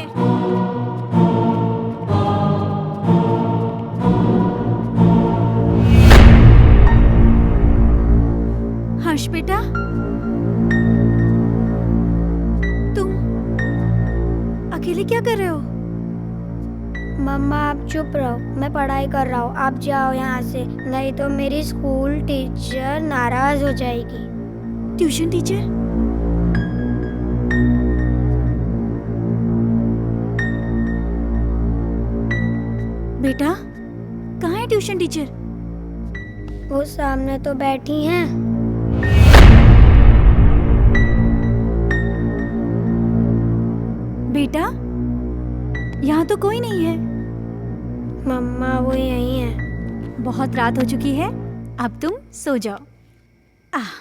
हर्ष बेटा, तुम अकेले क्या कर रहे हो? मम्मा आप चुप रहो, मैं पढ़ाई कर रहा हूँ। आप जाओ यहाँ से, नहीं तो मेरी स्कूल टीचर नाराज हो जाएगी। Tuition teacher? बेटा कहाँ है ट्यूशन टीचर? वो सामने तो बैठी हैं। बेटा यहाँ तो कोई नहीं है। मम्मा वो यहीं है। बहुत रात हो चुकी है, अब तुम सो जाओ। आह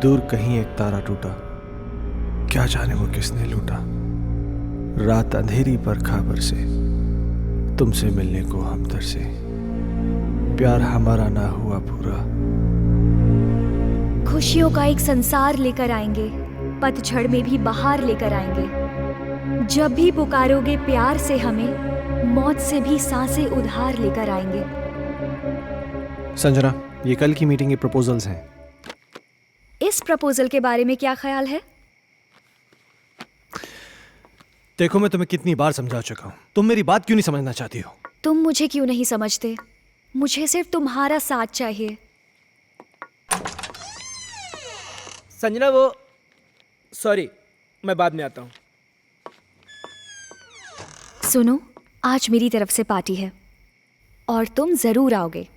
दूर कहीं एक तारा टूटा, क्या जाने वो किसने लूटा। रात अंधेरी पर खबर से तुमसे मिलने को हम तरसे, प्यार हमारा ना हुआ पूरा। खुशियों का एक संसार लेकर आएंगे, पतझड़ में भी बहार लेकर आएंगे। जब भी पुकारोगे प्यार से हमें, मौत से भी सांसें उधार लेकर आएंगे। संजना, ये कल की मीटिंग के प्रपोजल्स हैं। इस प्रपोजल के बारे में क्या ख्याल है? देखो, मैं तुम्हें कितनी बार समझा चुका हूं, तुम मेरी बात क्यों नहीं समझना चाहती हो? तुम मुझे क्यों नहीं समझते? मुझे सिर्फ तुम्हारा साथ चाहिए। संजना वो सॉरी, मैं बाद में आता हूँ। सुनो, आज मेरी तरफ से पार्टी है और तुम जरूर आओगे।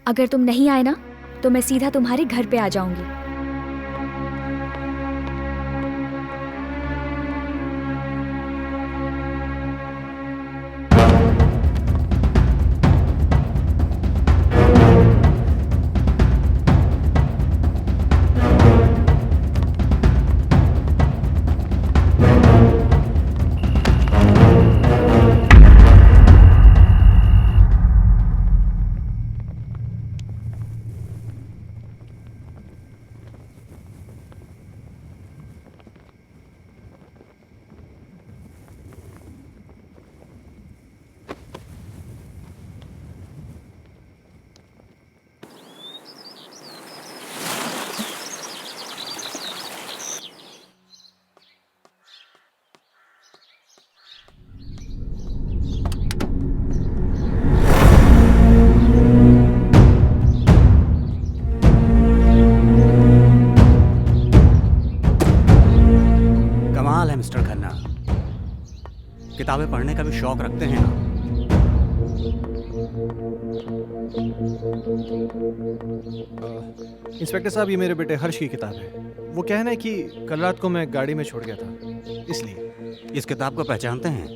अगर तुम नहीं आए ना तो मैं सीधा तुम्हारे घर पे आ जाऊंगी। मिस्टर खन्ना, किताबें पढ़ने का भी शौक रखते हैं ना? इंस्पेक्टर साहब, ये मेरे बेटे हर्ष की किताब है। वो कहना है कि कल रात को मैं गाड़ी में छोड़ गया था, इसलिए। इस किताब को पहचानते हैं?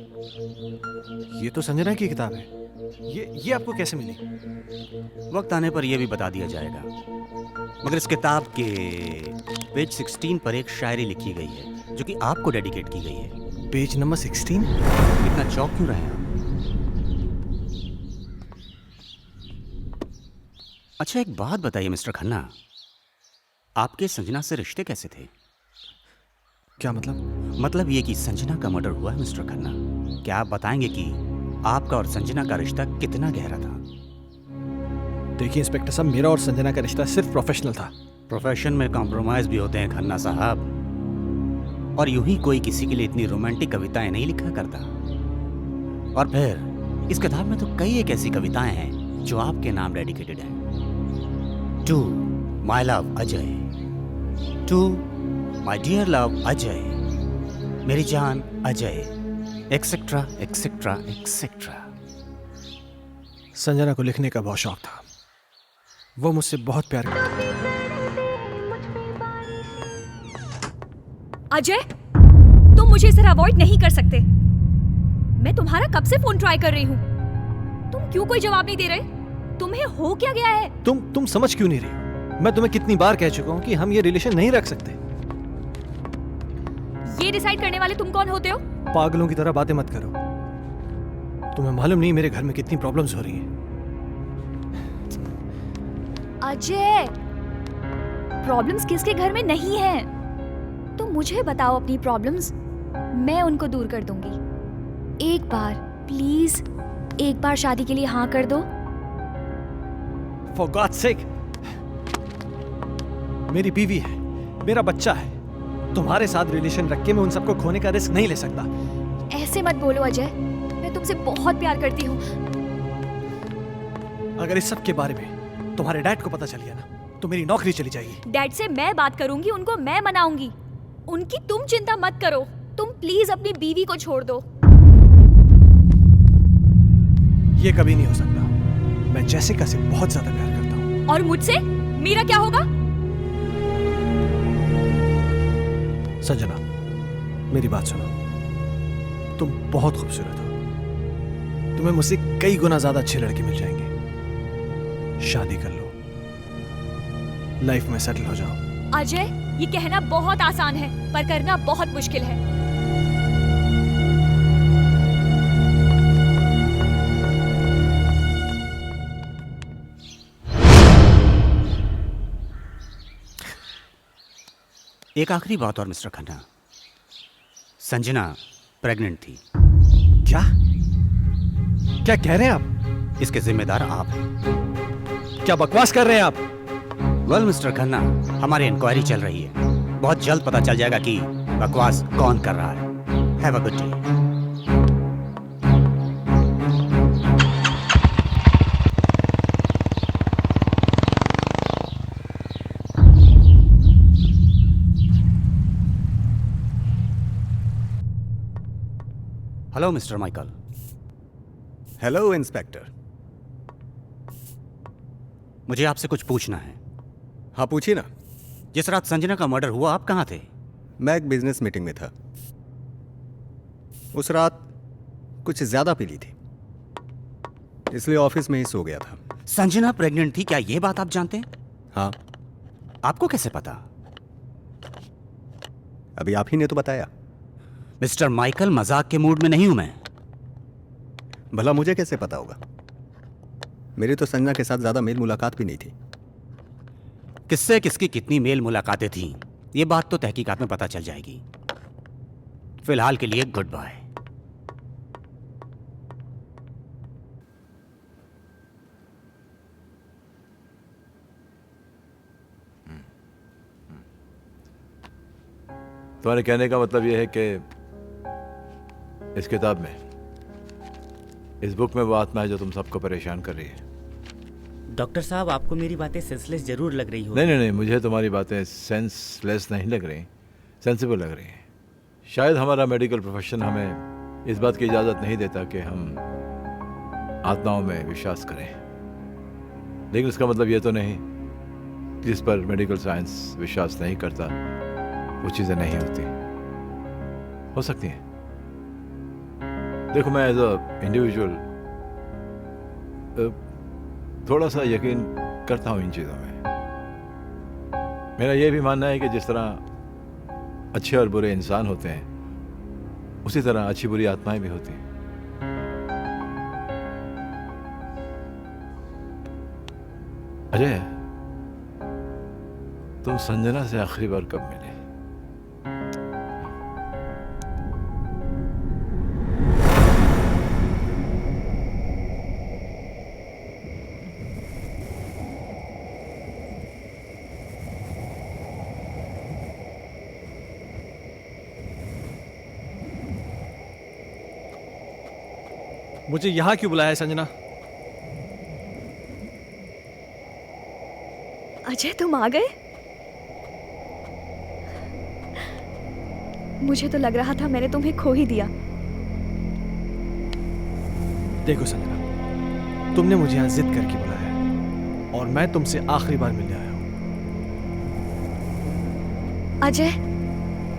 ये तो संजना की किताब है। ये आपको कैसे मिली? वक्त आने पर यह भी बता दिया जाएगा, मगर इस किताब के पेज 16 पर एक शायरी लिखी गई है जो कि आपको डेडिकेट की गई है। Page number 16? इतना चौंक क्यों रहे हैं आप? अच्छा, एक बात बताइए मिस्टर खन्ना, आपके संजना से रिश्ते कैसे थे? क्या मतलब? मतलब ये कि संजना का मर्डर हुआ है मिस्टर खन्ना। क्या आप बताएंगे कि आपका और संजना का रिश्ता कितना गहरा था? देखिए इंस्पेक्टर साहब, मेरा और संजना का रिश्ता सिर्फ प्रोफेशनल था। प्रोफेशन में कॉम्प्रोमाइज भी होते हैं खन्ना साहब, और यूं ही कोई किसी के लिए इतनी रोमांटिक कविताएं नहीं लिखा करता। और फिर इस किताब में तो कई एक ऐसी कविताएं हैं जो आपके नाम डेडिकेटेड हैं। To my love Ajay, to my dear love Ajay, मेरी जान Ajay, etcetera etcetera etcetera. Sanjana को लिखने का बहुत शौक था, वो मुझसे बहुत प्यार करती। अजय, तुम मुझे इस तरह अवॉइड नहीं कर सकते। मैं तुम्हारा कब से फोन ट्राई कर रही हूँ, तुम क्यों कोई जवाब नहीं दे रहे? तुम्हें हो क्या गया है? तुम समझ क्यों नहीं रही? मैं तुम्हें कितनी बार कह चुका हूँ कि हम ये रिलेशन नहीं रख सकते। ये डिसाइड करने वाले तुम कौन होते हो? पागलों की तरह बातें मत करो। तुम्हें मालूम नहीं मेरे घर में कितनी प्रॉब्लम्स हो रही हैं। अजय, प्रॉब्लम्स किसके घर में नहीं है? तुम मुझे बताओ अपनी प्रॉब्लम्स, मैं उनको दूर कर दूंगी। एक बार प्लीज, एक बार शादी के लिए हाँ कर दो। For God's sake, मेरी बीवी है, मेरा बच्चा है। तुम्हारे साथ रिलेशन रख के मैं उन सबको खोने का रिस्क नहीं ले सकता। ऐसे मत बोलो अजय, मैं तुमसे बहुत प्यार करती हूँ। अगर इस सब के बारे में तुम्हारे डैड को पता चल गया ना, तो मेरी नौकरी चली जाएगी। डैड से मैं बात करूंगी, उनको मैं मनाऊंगी। उनकी तुम चिंता मत करो। तुम प्लीज अपनी बीवी को छोड़ दो। ये कभी नहीं हो सकता। मैं जैसिका से बहुत ज्यादा प्यार करता हूँ। और मुझसे मेरा क्या होगा? संजना, मेरी बात सुनो। तुम बहुत खूबसूरत हो। तुम्हें मुझसे कई गुना ज्यादा अच्छे लड़के मिल जाएंगे। शादी कर लो, लाइफ में सेटल हो जाओ। अजय, ये कहना बहुत आसान है, पर करना बहुत मुश्किल है। एक आखिरी बात और मिस्टर खन्ना, संजना प्रेग्नेंट थी। क्या क्या कह रहे हैं आप? इसके जिम्मेदार आप हैं। क्या बकवास कर रहे हैं आप? वेल मिस्टर खन्ना, हमारी इंक्वायरी चल रही है, बहुत जल्द पता चल जाएगा कि बकवास कौन कर रहा है। Have a good day. Hello mister Michael. Hello inspector. मुझे आपसे कुछ पूछना है। हाँ पूछिए ना। जिस रात संजना का मर्डर हुआ आप कहाँ थे? मैं एक बिजनेस मीटिंग में था। उस रात कुछ ज्यादा पी ली थी, इसलिए ऑफिस में ही सो गया था। संजना प्रेग्नेंट थी, क्या ये बात आप जानते हैं? हाँ। आपको कैसे पता? अभी आप ही ने तो बताया। मिस्टर माइकल, मजाक के मूड में नहीं हूं मैं। भला मुझे कैसे पता होगा? मेरी तो संजना के साथ ज्यादा मेल मुलाकात भी नहीं थी। किससे किसकी कितनी मेल मुलाकातें थीं, ये बात तो तहकीकात में पता चल जाएगी। फिलहाल के लिए गुड बाय। तुम्हारे कहने का मतलब यह है कि इस किताब में, इस बुक में वो आत्मा है जो तुम सबको परेशान कर रही है। डॉक्टर साहब, आपको मेरी बातें सेंसलेस जरूर लग रही हो। नहीं, मुझे तुम्हारी बातें सेंसलेस नहीं लग रही, सेंसिबल लग रही हैं। शायद हमारा मेडिकल प्रोफेशन हमें इस बात की इजाज़त नहीं देता कि हम आत्माओं में विश्वास करें, लेकिन इसका मतलब ये तो नहीं जिस पर मेडिकल साइंस विश्वास नहीं करता वो चीज़ें नहीं होती, हो सकती हैं। देखो, मैं एज अ इंडिविजुअल थोड़ा सा यकीन करता हूँ इन चीज़ों में। मेरा ये भी मानना है कि जिस तरह अच्छे और बुरे इंसान होते हैं, उसी तरह अच्छी बुरी आत्माएं भी होती हैं। अजय, तुम संजना से आखिरी बार कब मिले? मुझे यहाँ क्यों बुलाया है संजना? अजय तुम आ गए? मुझे तो लग रहा था मैंने तुम्हें खो ही दिया। देखो संजना, तुमने मुझे यहाँ जिद करके बुलाया है और मैं तुमसे आखिरी बार मिलने आया हूँ। अजय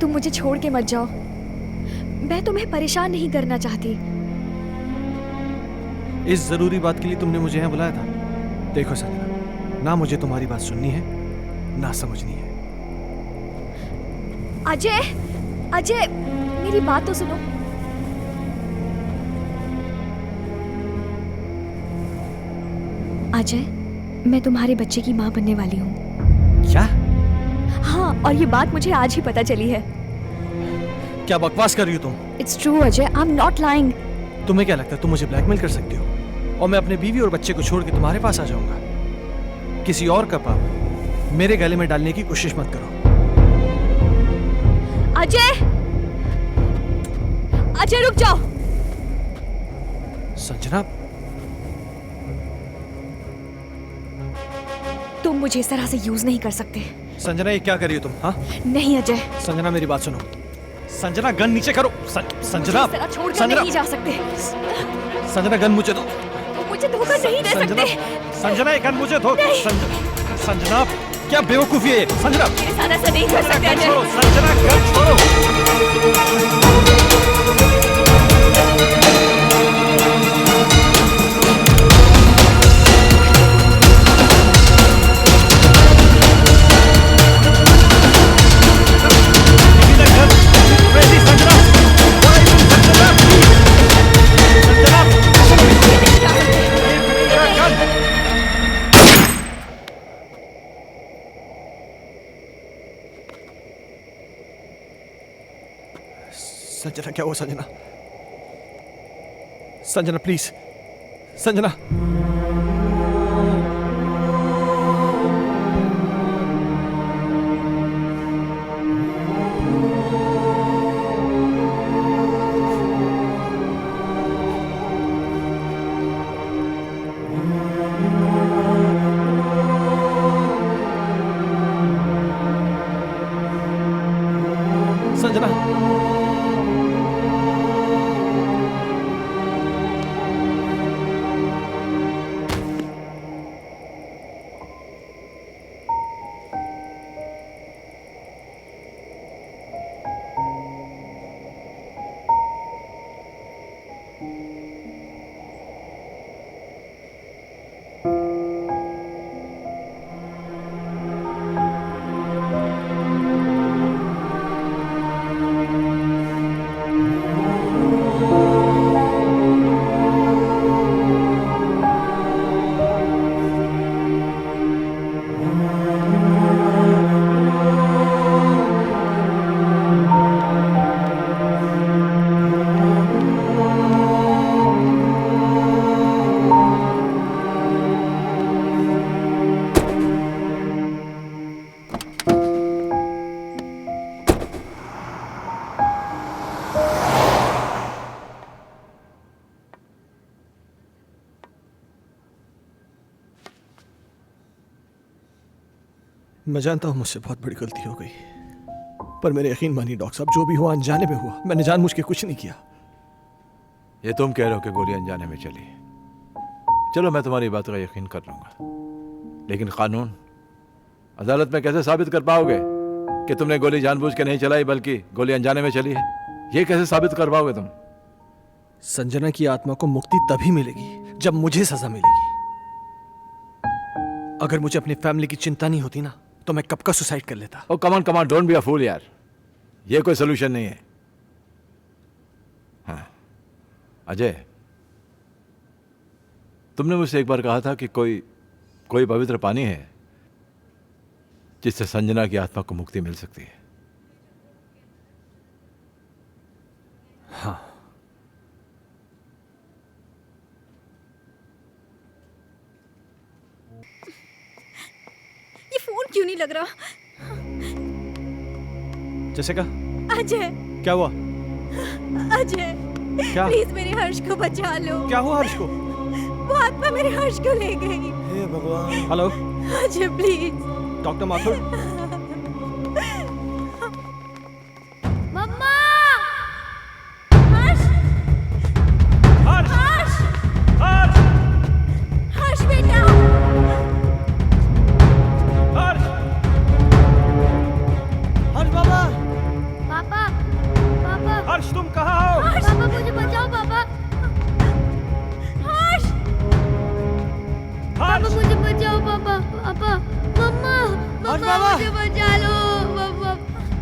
तुम मुझे छोड़ के मत जाओ। मैं तुम्हें परेशान नहीं करना चाहती। इस जरूरी बात के लिए तुमने मुझे यहाँ बुलाया था? देखो संजना, ना मुझे तुम्हारी बात सुननी है ना समझनी है। अजय अजय मेरी बात तो सुनो। अजय मैं तुम्हारे बच्चे की माँ बनने वाली हूँ। क्या? हाँ, और ये बात मुझे आज ही पता चली है। क्या बकवास कर रही हो तुम? It's true Ajay, I am not lying. तुम्हें क्या लगता है तुम मुझे ब्लैकमेल कर सकती हो और मैं अपने बीवी और बच्चे को छोड़ के तुम्हारे पास आ जाऊंगा? किसी और का पाप मेरे गले में डालने की कोशिश मत करो। अजय अजय रुक जाओ। संजना, तुम मुझे इस तरह से यूज नहीं कर सकते। संजना ये क्या कर रही हो तुम? हाँ नहीं अजय। संजना मेरी बात सुनो। संजना गन नीचे करो। संजना इस तरह छोड़कर नहीं जा सकते। संजना गन मुझे दो। मुझे धोखा नहीं दे सकते। संजना ये गन मुझे दो। संजना क्या बेवकूफी है ये? संजना मेरे साथ ऐसा नहीं कर सकते अजय। संजना गन छोड़ो। संजना क्या हुआ? संजना, संजना प्लीज, संजना। संजना मैं जानता हूं मुझसे बहुत बड़ी गलती हो गई, पर मेरे यकीन मानिए डॉक्टर साहब, जो भी हुआ अनजाने में हुआ। मैंने जानबूझ के कुछ नहीं किया। ये तुम कह रहे हो कि गोली अनजाने में चली। चलो मैं तुम्हारी बात का यकीन कर लूंगा, लेकिन कानून अदालत में कैसे साबित कर पाओगे कि तुमने गोली जानबूझ के नहीं चलाई बल्कि गोली अनजाने में चली है? ये कैसे साबित कर पाओगे तुम? संजना की आत्मा को मुक्ति तभी मिलेगी जब मुझे सजा मिलेगी। अगर मुझे अपनी फैमिली की चिंता नहीं होती ना, तो मैं कब का सुसाइड कर लेता। ओ कमान कमान, डोंट बी अ फूल यार, ये कोई सोल्यूशन नहीं है। हाँ अजय, तुमने मुझसे एक बार कहा था कि कोई पवित्र पानी है जिससे संजना की आत्मा को मुक्ति मिल सकती है। हाँ, ये फोन क्यों नहीं लग रहा? जैसे का अजय, क्या हुआ? अजय क्या? प्लीज मेरे हर्ष को बचा लो। क्या हुआ हर्ष को? वो आत्मा मेरे हर्ष को ले गई। हे भगवान। Hello Ajay please. Doctor Mathur. मम्मा। हर्ष हर्ष हर्ष हर्ष हर्ष बेटा। हर्ष हर्ष बाबा। पापा पापा हर्ष तुम कहाँ हो? पापा मुझे बचाओ पापा। हर्ष पापा मुझे बचाओ पापा। पापा मम्मा हर्ष मम्मा बाबा। मुझे बचा लो। मम्मा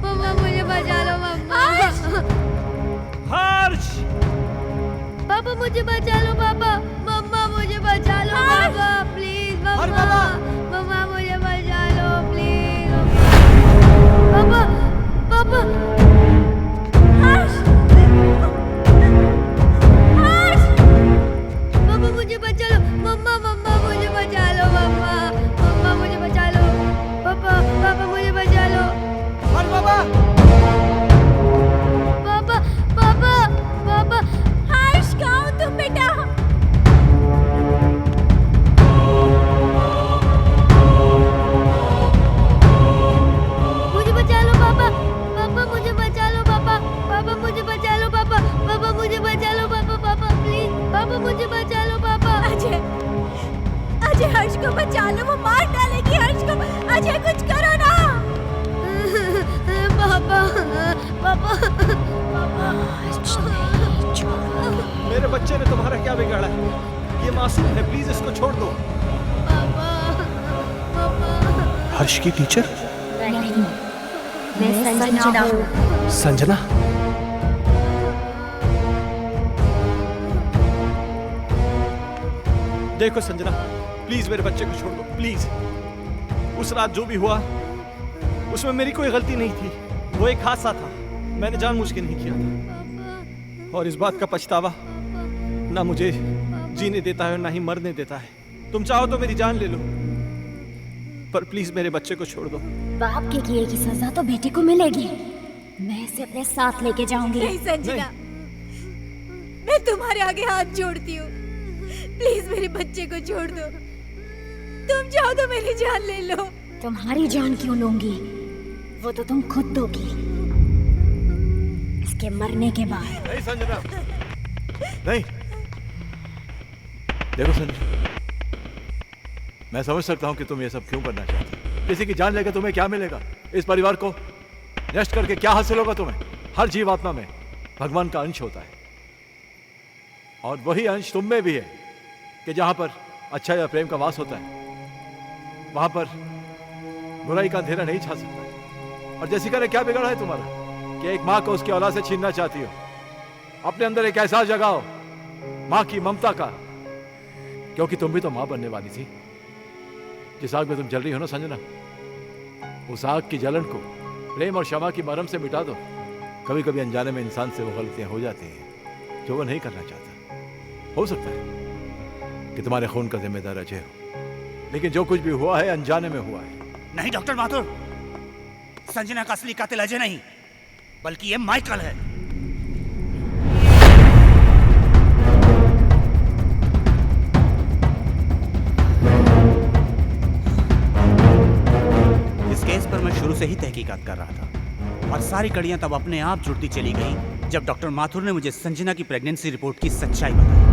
मम्मा मुझे बचा लो मम्मा। हर्ष पापा मुझे बचा लो पापा। मम्मा मुझे बचा लो पापा प्लीज। हर्ष मम्मा बाबा। मम्मा मुझे बचा लो प्लीज। पापा पापा हर्ष हर्ष पापा मुझे बचा लो। मम्मा मम्मा मुझे बचा लो। मम्मा मम्मा मुझे बचा लो। पापा पापा मुझे बचा लो। हर्ष बाबा। पापा पापा पापा हर्ष कहाँ हो तुम बेटा? मुझे बचा लो पापा। पापा मुझे बचा लो पापा। पापा मुझे बचा लो पापा। पापा मुझे बचा लो पापा। पापा प्लीज पापा मुझे बचा लो पापा। अजय अजय हर्ष को बचा लो, वो मार डालेगी हर्ष को। अजय कुछ करो ना। पापा पापा पापा मेरे बच्चे ने तुम्हारा क्या बिगाड़ा है? ये मासूम है, प्लीज इसको छोड़ दो। हर्ष की टीचर नहीं, मैं संजना हूँ। संजना। देखो संजना, प्लीज मेरे बच्चे को छोड़ दो प्लीज। उस रात जो भी हुआ उसमें मेरी कोई गलती नहीं थी, वो एक हादसा था, मैंने जानबूझ के नहीं किया था। और इस बात का पछतावा ना मुझे जीने देता है और ना ही मरने देता है। तुम चाहो तो मेरी जान ले लो, पर प्लीज मेरे बच्चे को छोड़ दो। बाप के किए की सजा तो बेटे को मिलेगी। मैं इसे अपने साथ लेके जाऊंगी। नहीं संजना, मैं तुम्हारे आगे हाथ जोड़ती हूँ, प्लीज मेरे बच्चे को छोड़ दो। तुम चाहो तो मेरी जान ले लो। तुम्हारी जान क्यों लूंगी? वो तो तुम खुद दोगी इसके मरने के बाद। नहीं संजना, नहीं। देखो संजना, मैं समझ सकता हूं कि तुम ये सब क्यों करना चाहते हो। किसी की जान लेकर तुम्हें क्या मिलेगा? इस परिवार को नष्ट करके क्या हासिल होगा तुम्हें? हर जीवात्मा में भगवान का अंश होता है, और वही अंश तुम में भी है कि जहां पर अच्छा या प्रेम का वास होता है वहां पर बुराई का अंधेरा नहीं छा सकता। और जैसिका ने क्या बिगाड़ा है तुम्हारा कि एक माँ को उसकी औलाद से छीनना चाहती हो? अपने अंदर एक एहसास जगाओ माँ की ममता का, क्योंकि तुम भी तो माँ बनने वाली थी। जिस आग में तुम जल रही हो ना संजना, उस आग की जलन को प्रेम और क्षमा की मरहम से मिटा दो। कभी कभी अनजाने में इंसान से वो गलतियां हो जाती हैं जो वो नहीं करना चाहता। हो सकता है कि तुम्हारे खून का जिम्मेदार अजय हो, लेकिन जो कुछ भी हुआ है अनजाने में हुआ है। नहीं डॉक्टर माथुर, संजना का असली कातिल अजय नहीं बल्कि ये माइकल है। इस केस पर मैं शुरू से ही तहकीकात कर रहा था और सारी कड़ियां तब अपने आप जुड़ती चली गई जब डॉक्टर माथुर ने मुझे संजना की प्रेगनेंसी रिपोर्ट की सच्चाई बताई।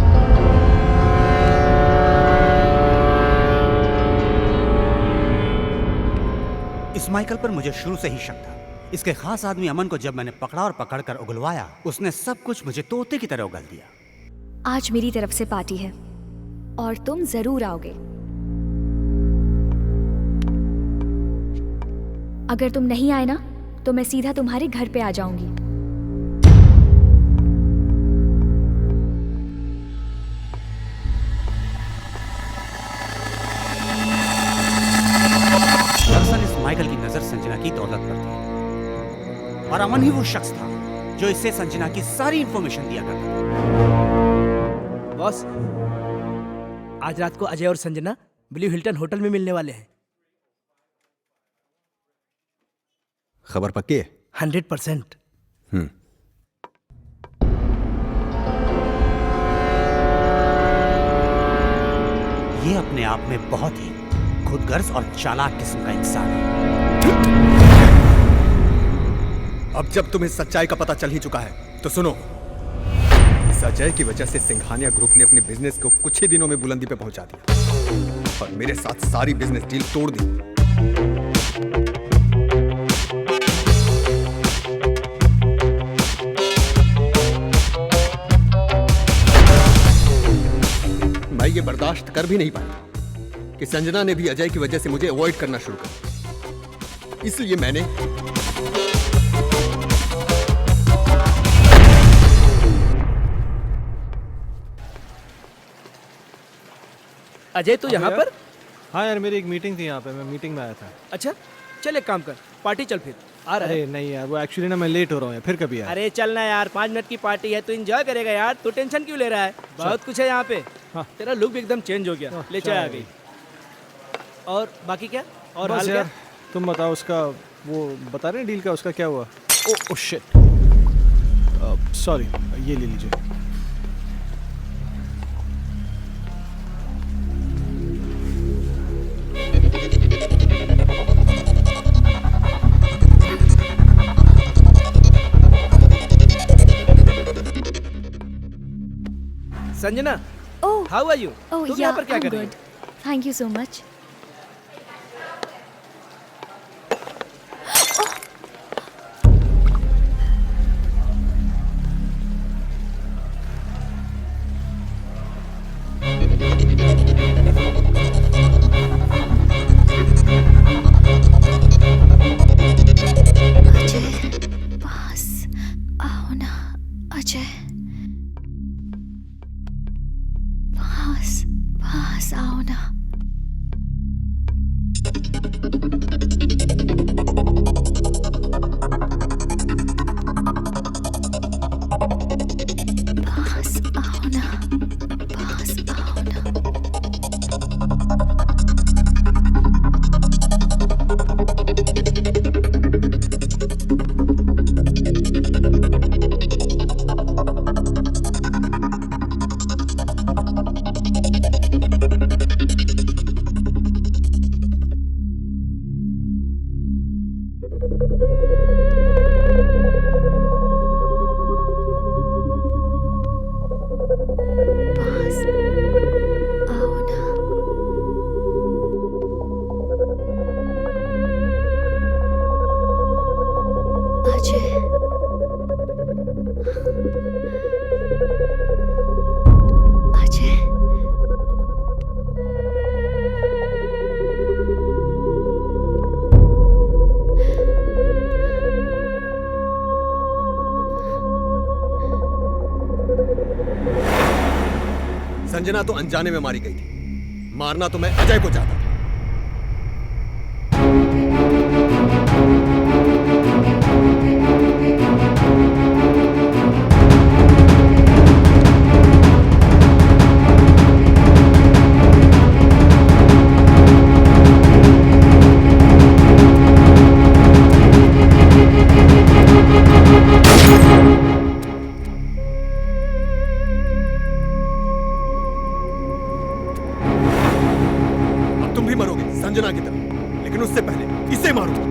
इस माइकल पर मुझे शुरू से ही शक था। इसके खास आदमी अमन को जब मैंने पकड़ा और पकड़कर उगलवाया, उसने सब कुछ मुझे तोते की तरह उगल दिया। आज मेरी तरफ से पार्टी है और तुम जरूर आओगे। अगर तुम नहीं आए ना तो मैं सीधा तुम्हारे घर पे आ जाऊंगी। दरअसल इस माइकल की नजर संजना की दौलत पर थी और अमन ही वो शख्स था जो इससे संजना की सारी इंफॉर्मेशन दिया करता था। बॉस, आज रात को अजय और संजना ब्लू हिल्टन होटल में मिलने वाले हैं। खबर पक्की है? 100%। ये अपने आप में बहुत ही खुदगर्ज और चालाक किस्म का इंसान है। अब जब तुम्हें सच्चाई का पता चल ही चुका है तो सुनो, इस अजय की वजह से सिंघानिया ग्रुप ने अपने बिजनेस को कुछ ही दिनों में बुलंदी पे पहुंचा दिया और मेरे साथ सारी बिजनेस डील तोड़ दी। मैं ये बर्दाश्त कर भी नहीं पाया कि संजना ने भी अजय की वजह से मुझे अवॉइड करना शुरू कर दिया। इसलिए मैंने अजय तो यहाँ पर? हाँ यार, मेरी एक मीटिंग थी यहाँ पे, मैं मीटिंग में आया था। अच्छा चल एक काम कर, पार्टी चल फिर आ रहा है। अरे नहीं यार, वो एक्चुअली ना मैं लेट हो रहा हूँ यार, फिर कभी यार। अरे चलना यार, 5 मिनट की पार्टी है, तू एंजॉय करेगा यार, तू टेंशन क्यों ले रहा है? बहुत कुछ है यहाँ पे। हाँ। तेरा लुक भी एकदम चेंज हो गया, ले चाय आ गई। और बाकी क्या? और हाल क्या? तुम बताओ, उसका वो बता रहे हैं डील का, उसका क्या हुआ? ओह शिट, सॉरी, ये ले लीजिए। Sanjana, Oh, how are you? oh तुम यहाँ yeah, पर क्या I'm कर रही हो? good. Thank you so much. Ajay, पास आओ ना अजय, पास आओ ना। पास आओ ना, पास आओ ना। पास आओ ना। अजय, अजय, संजना तो अनजाने में मारी गई थी, मारना तो मैं अजय को चाहता था। तुम भी मरोगे संजना की तरह, लेकिन उससे पहले इसे मारो।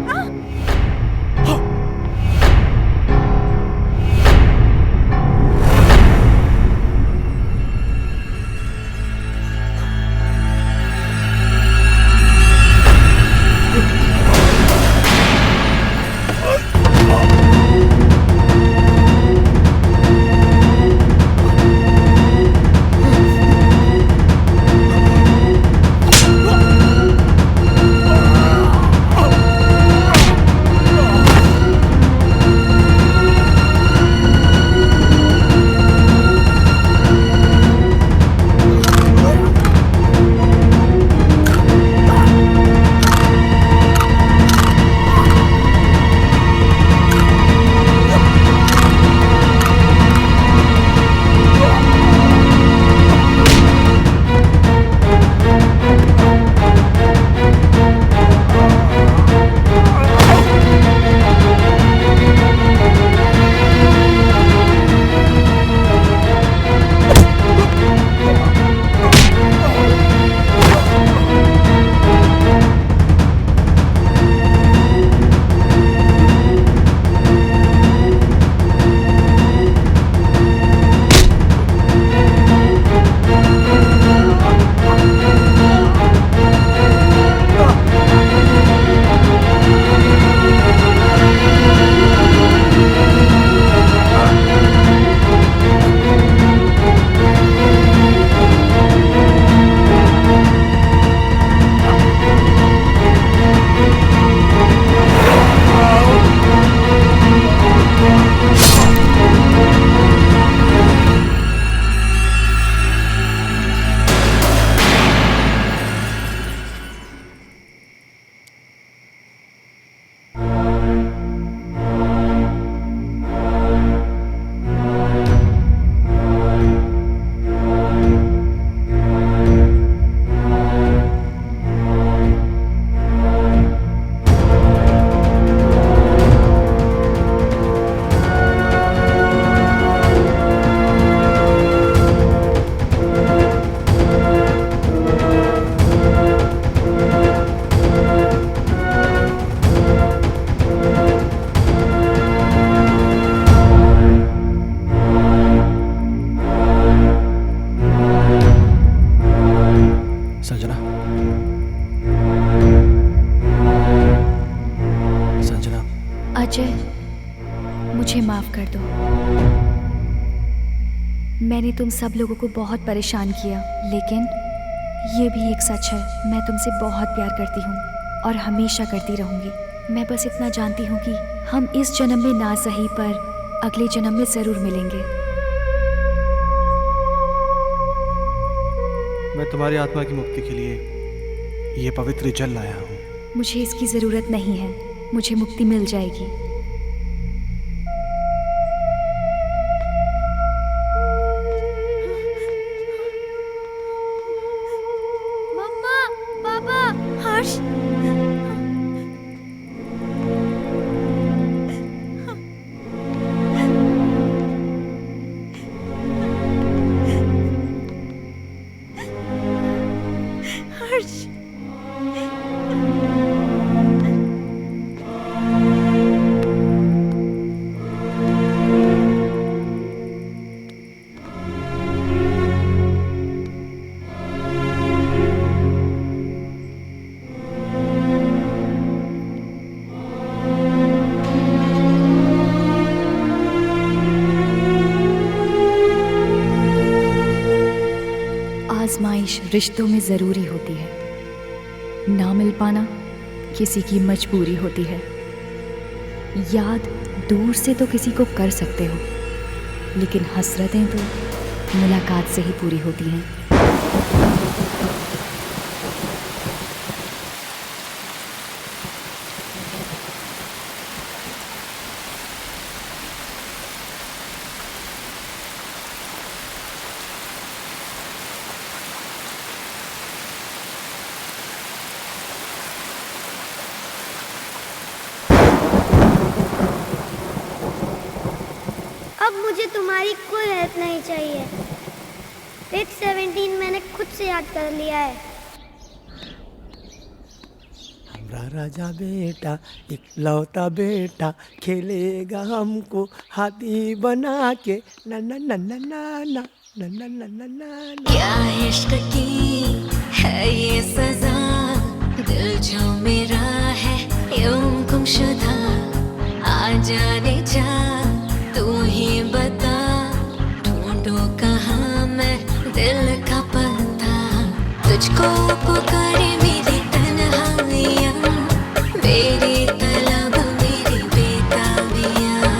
संजना, संजना। अजय, मुझे माफ कर दो। मैंने तुम सब लोगों को बहुत परेशान किया, लेकिन ये भी एक सच है, मैं तुमसे बहुत प्यार करती हूँ और हमेशा करती रहूँगी। मैं बस इतना जानती हूँ कि हम इस जन्म में ना सही पर अगले जन्म में ज़रूर मिलेंगे। मैं तुम्हारी आत्मा की मुक्ति के लिए ये पवित्र जल लाया हूँ। मुझे इसकी ज़रूरत नहीं है, मुझे मुक्ति मिल जाएगी। मम्मा, पापा, हर्ष। हर्ष। आजमाइश रिश्तों में ज़रूरी होती है, ना मिल पाना किसी की मजबूरी होती है। याद दूर से तो किसी को कर सकते हो, लेकिन हसरतें तो मुलाकात से ही पूरी होती हैं। अब मुझे तुम्हारी कोई हेल्प नहीं चाहिए। पेज 17 मैंने खुद से याद कर लिया है। हमारा राजा बेटा इकलौता बेटा खेलेगा हमको हाथी बना के ना ना ना ना ना ना ना ना ना ना ना। क्या इश्क की है ये सजा, दिल जो मेरा है यूं गुमशुदा। आ जाने जा तू ही बता, ढूंढूं कहाँ मैं दिल का पता। तुझको पुकारे मेरी तन्हाइयाँ, मेरी तलब मेरी बेताबियाँ।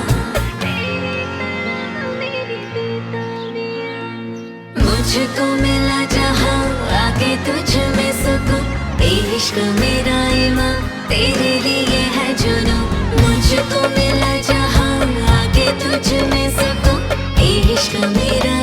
मुझको मिला जहाँ आके तुझ में सुकून, इश्क मेरा ईमान तेरे लिए है जुनून। मुझको मिला जहाँ आके तुझ में सुकून, इश्क मेरा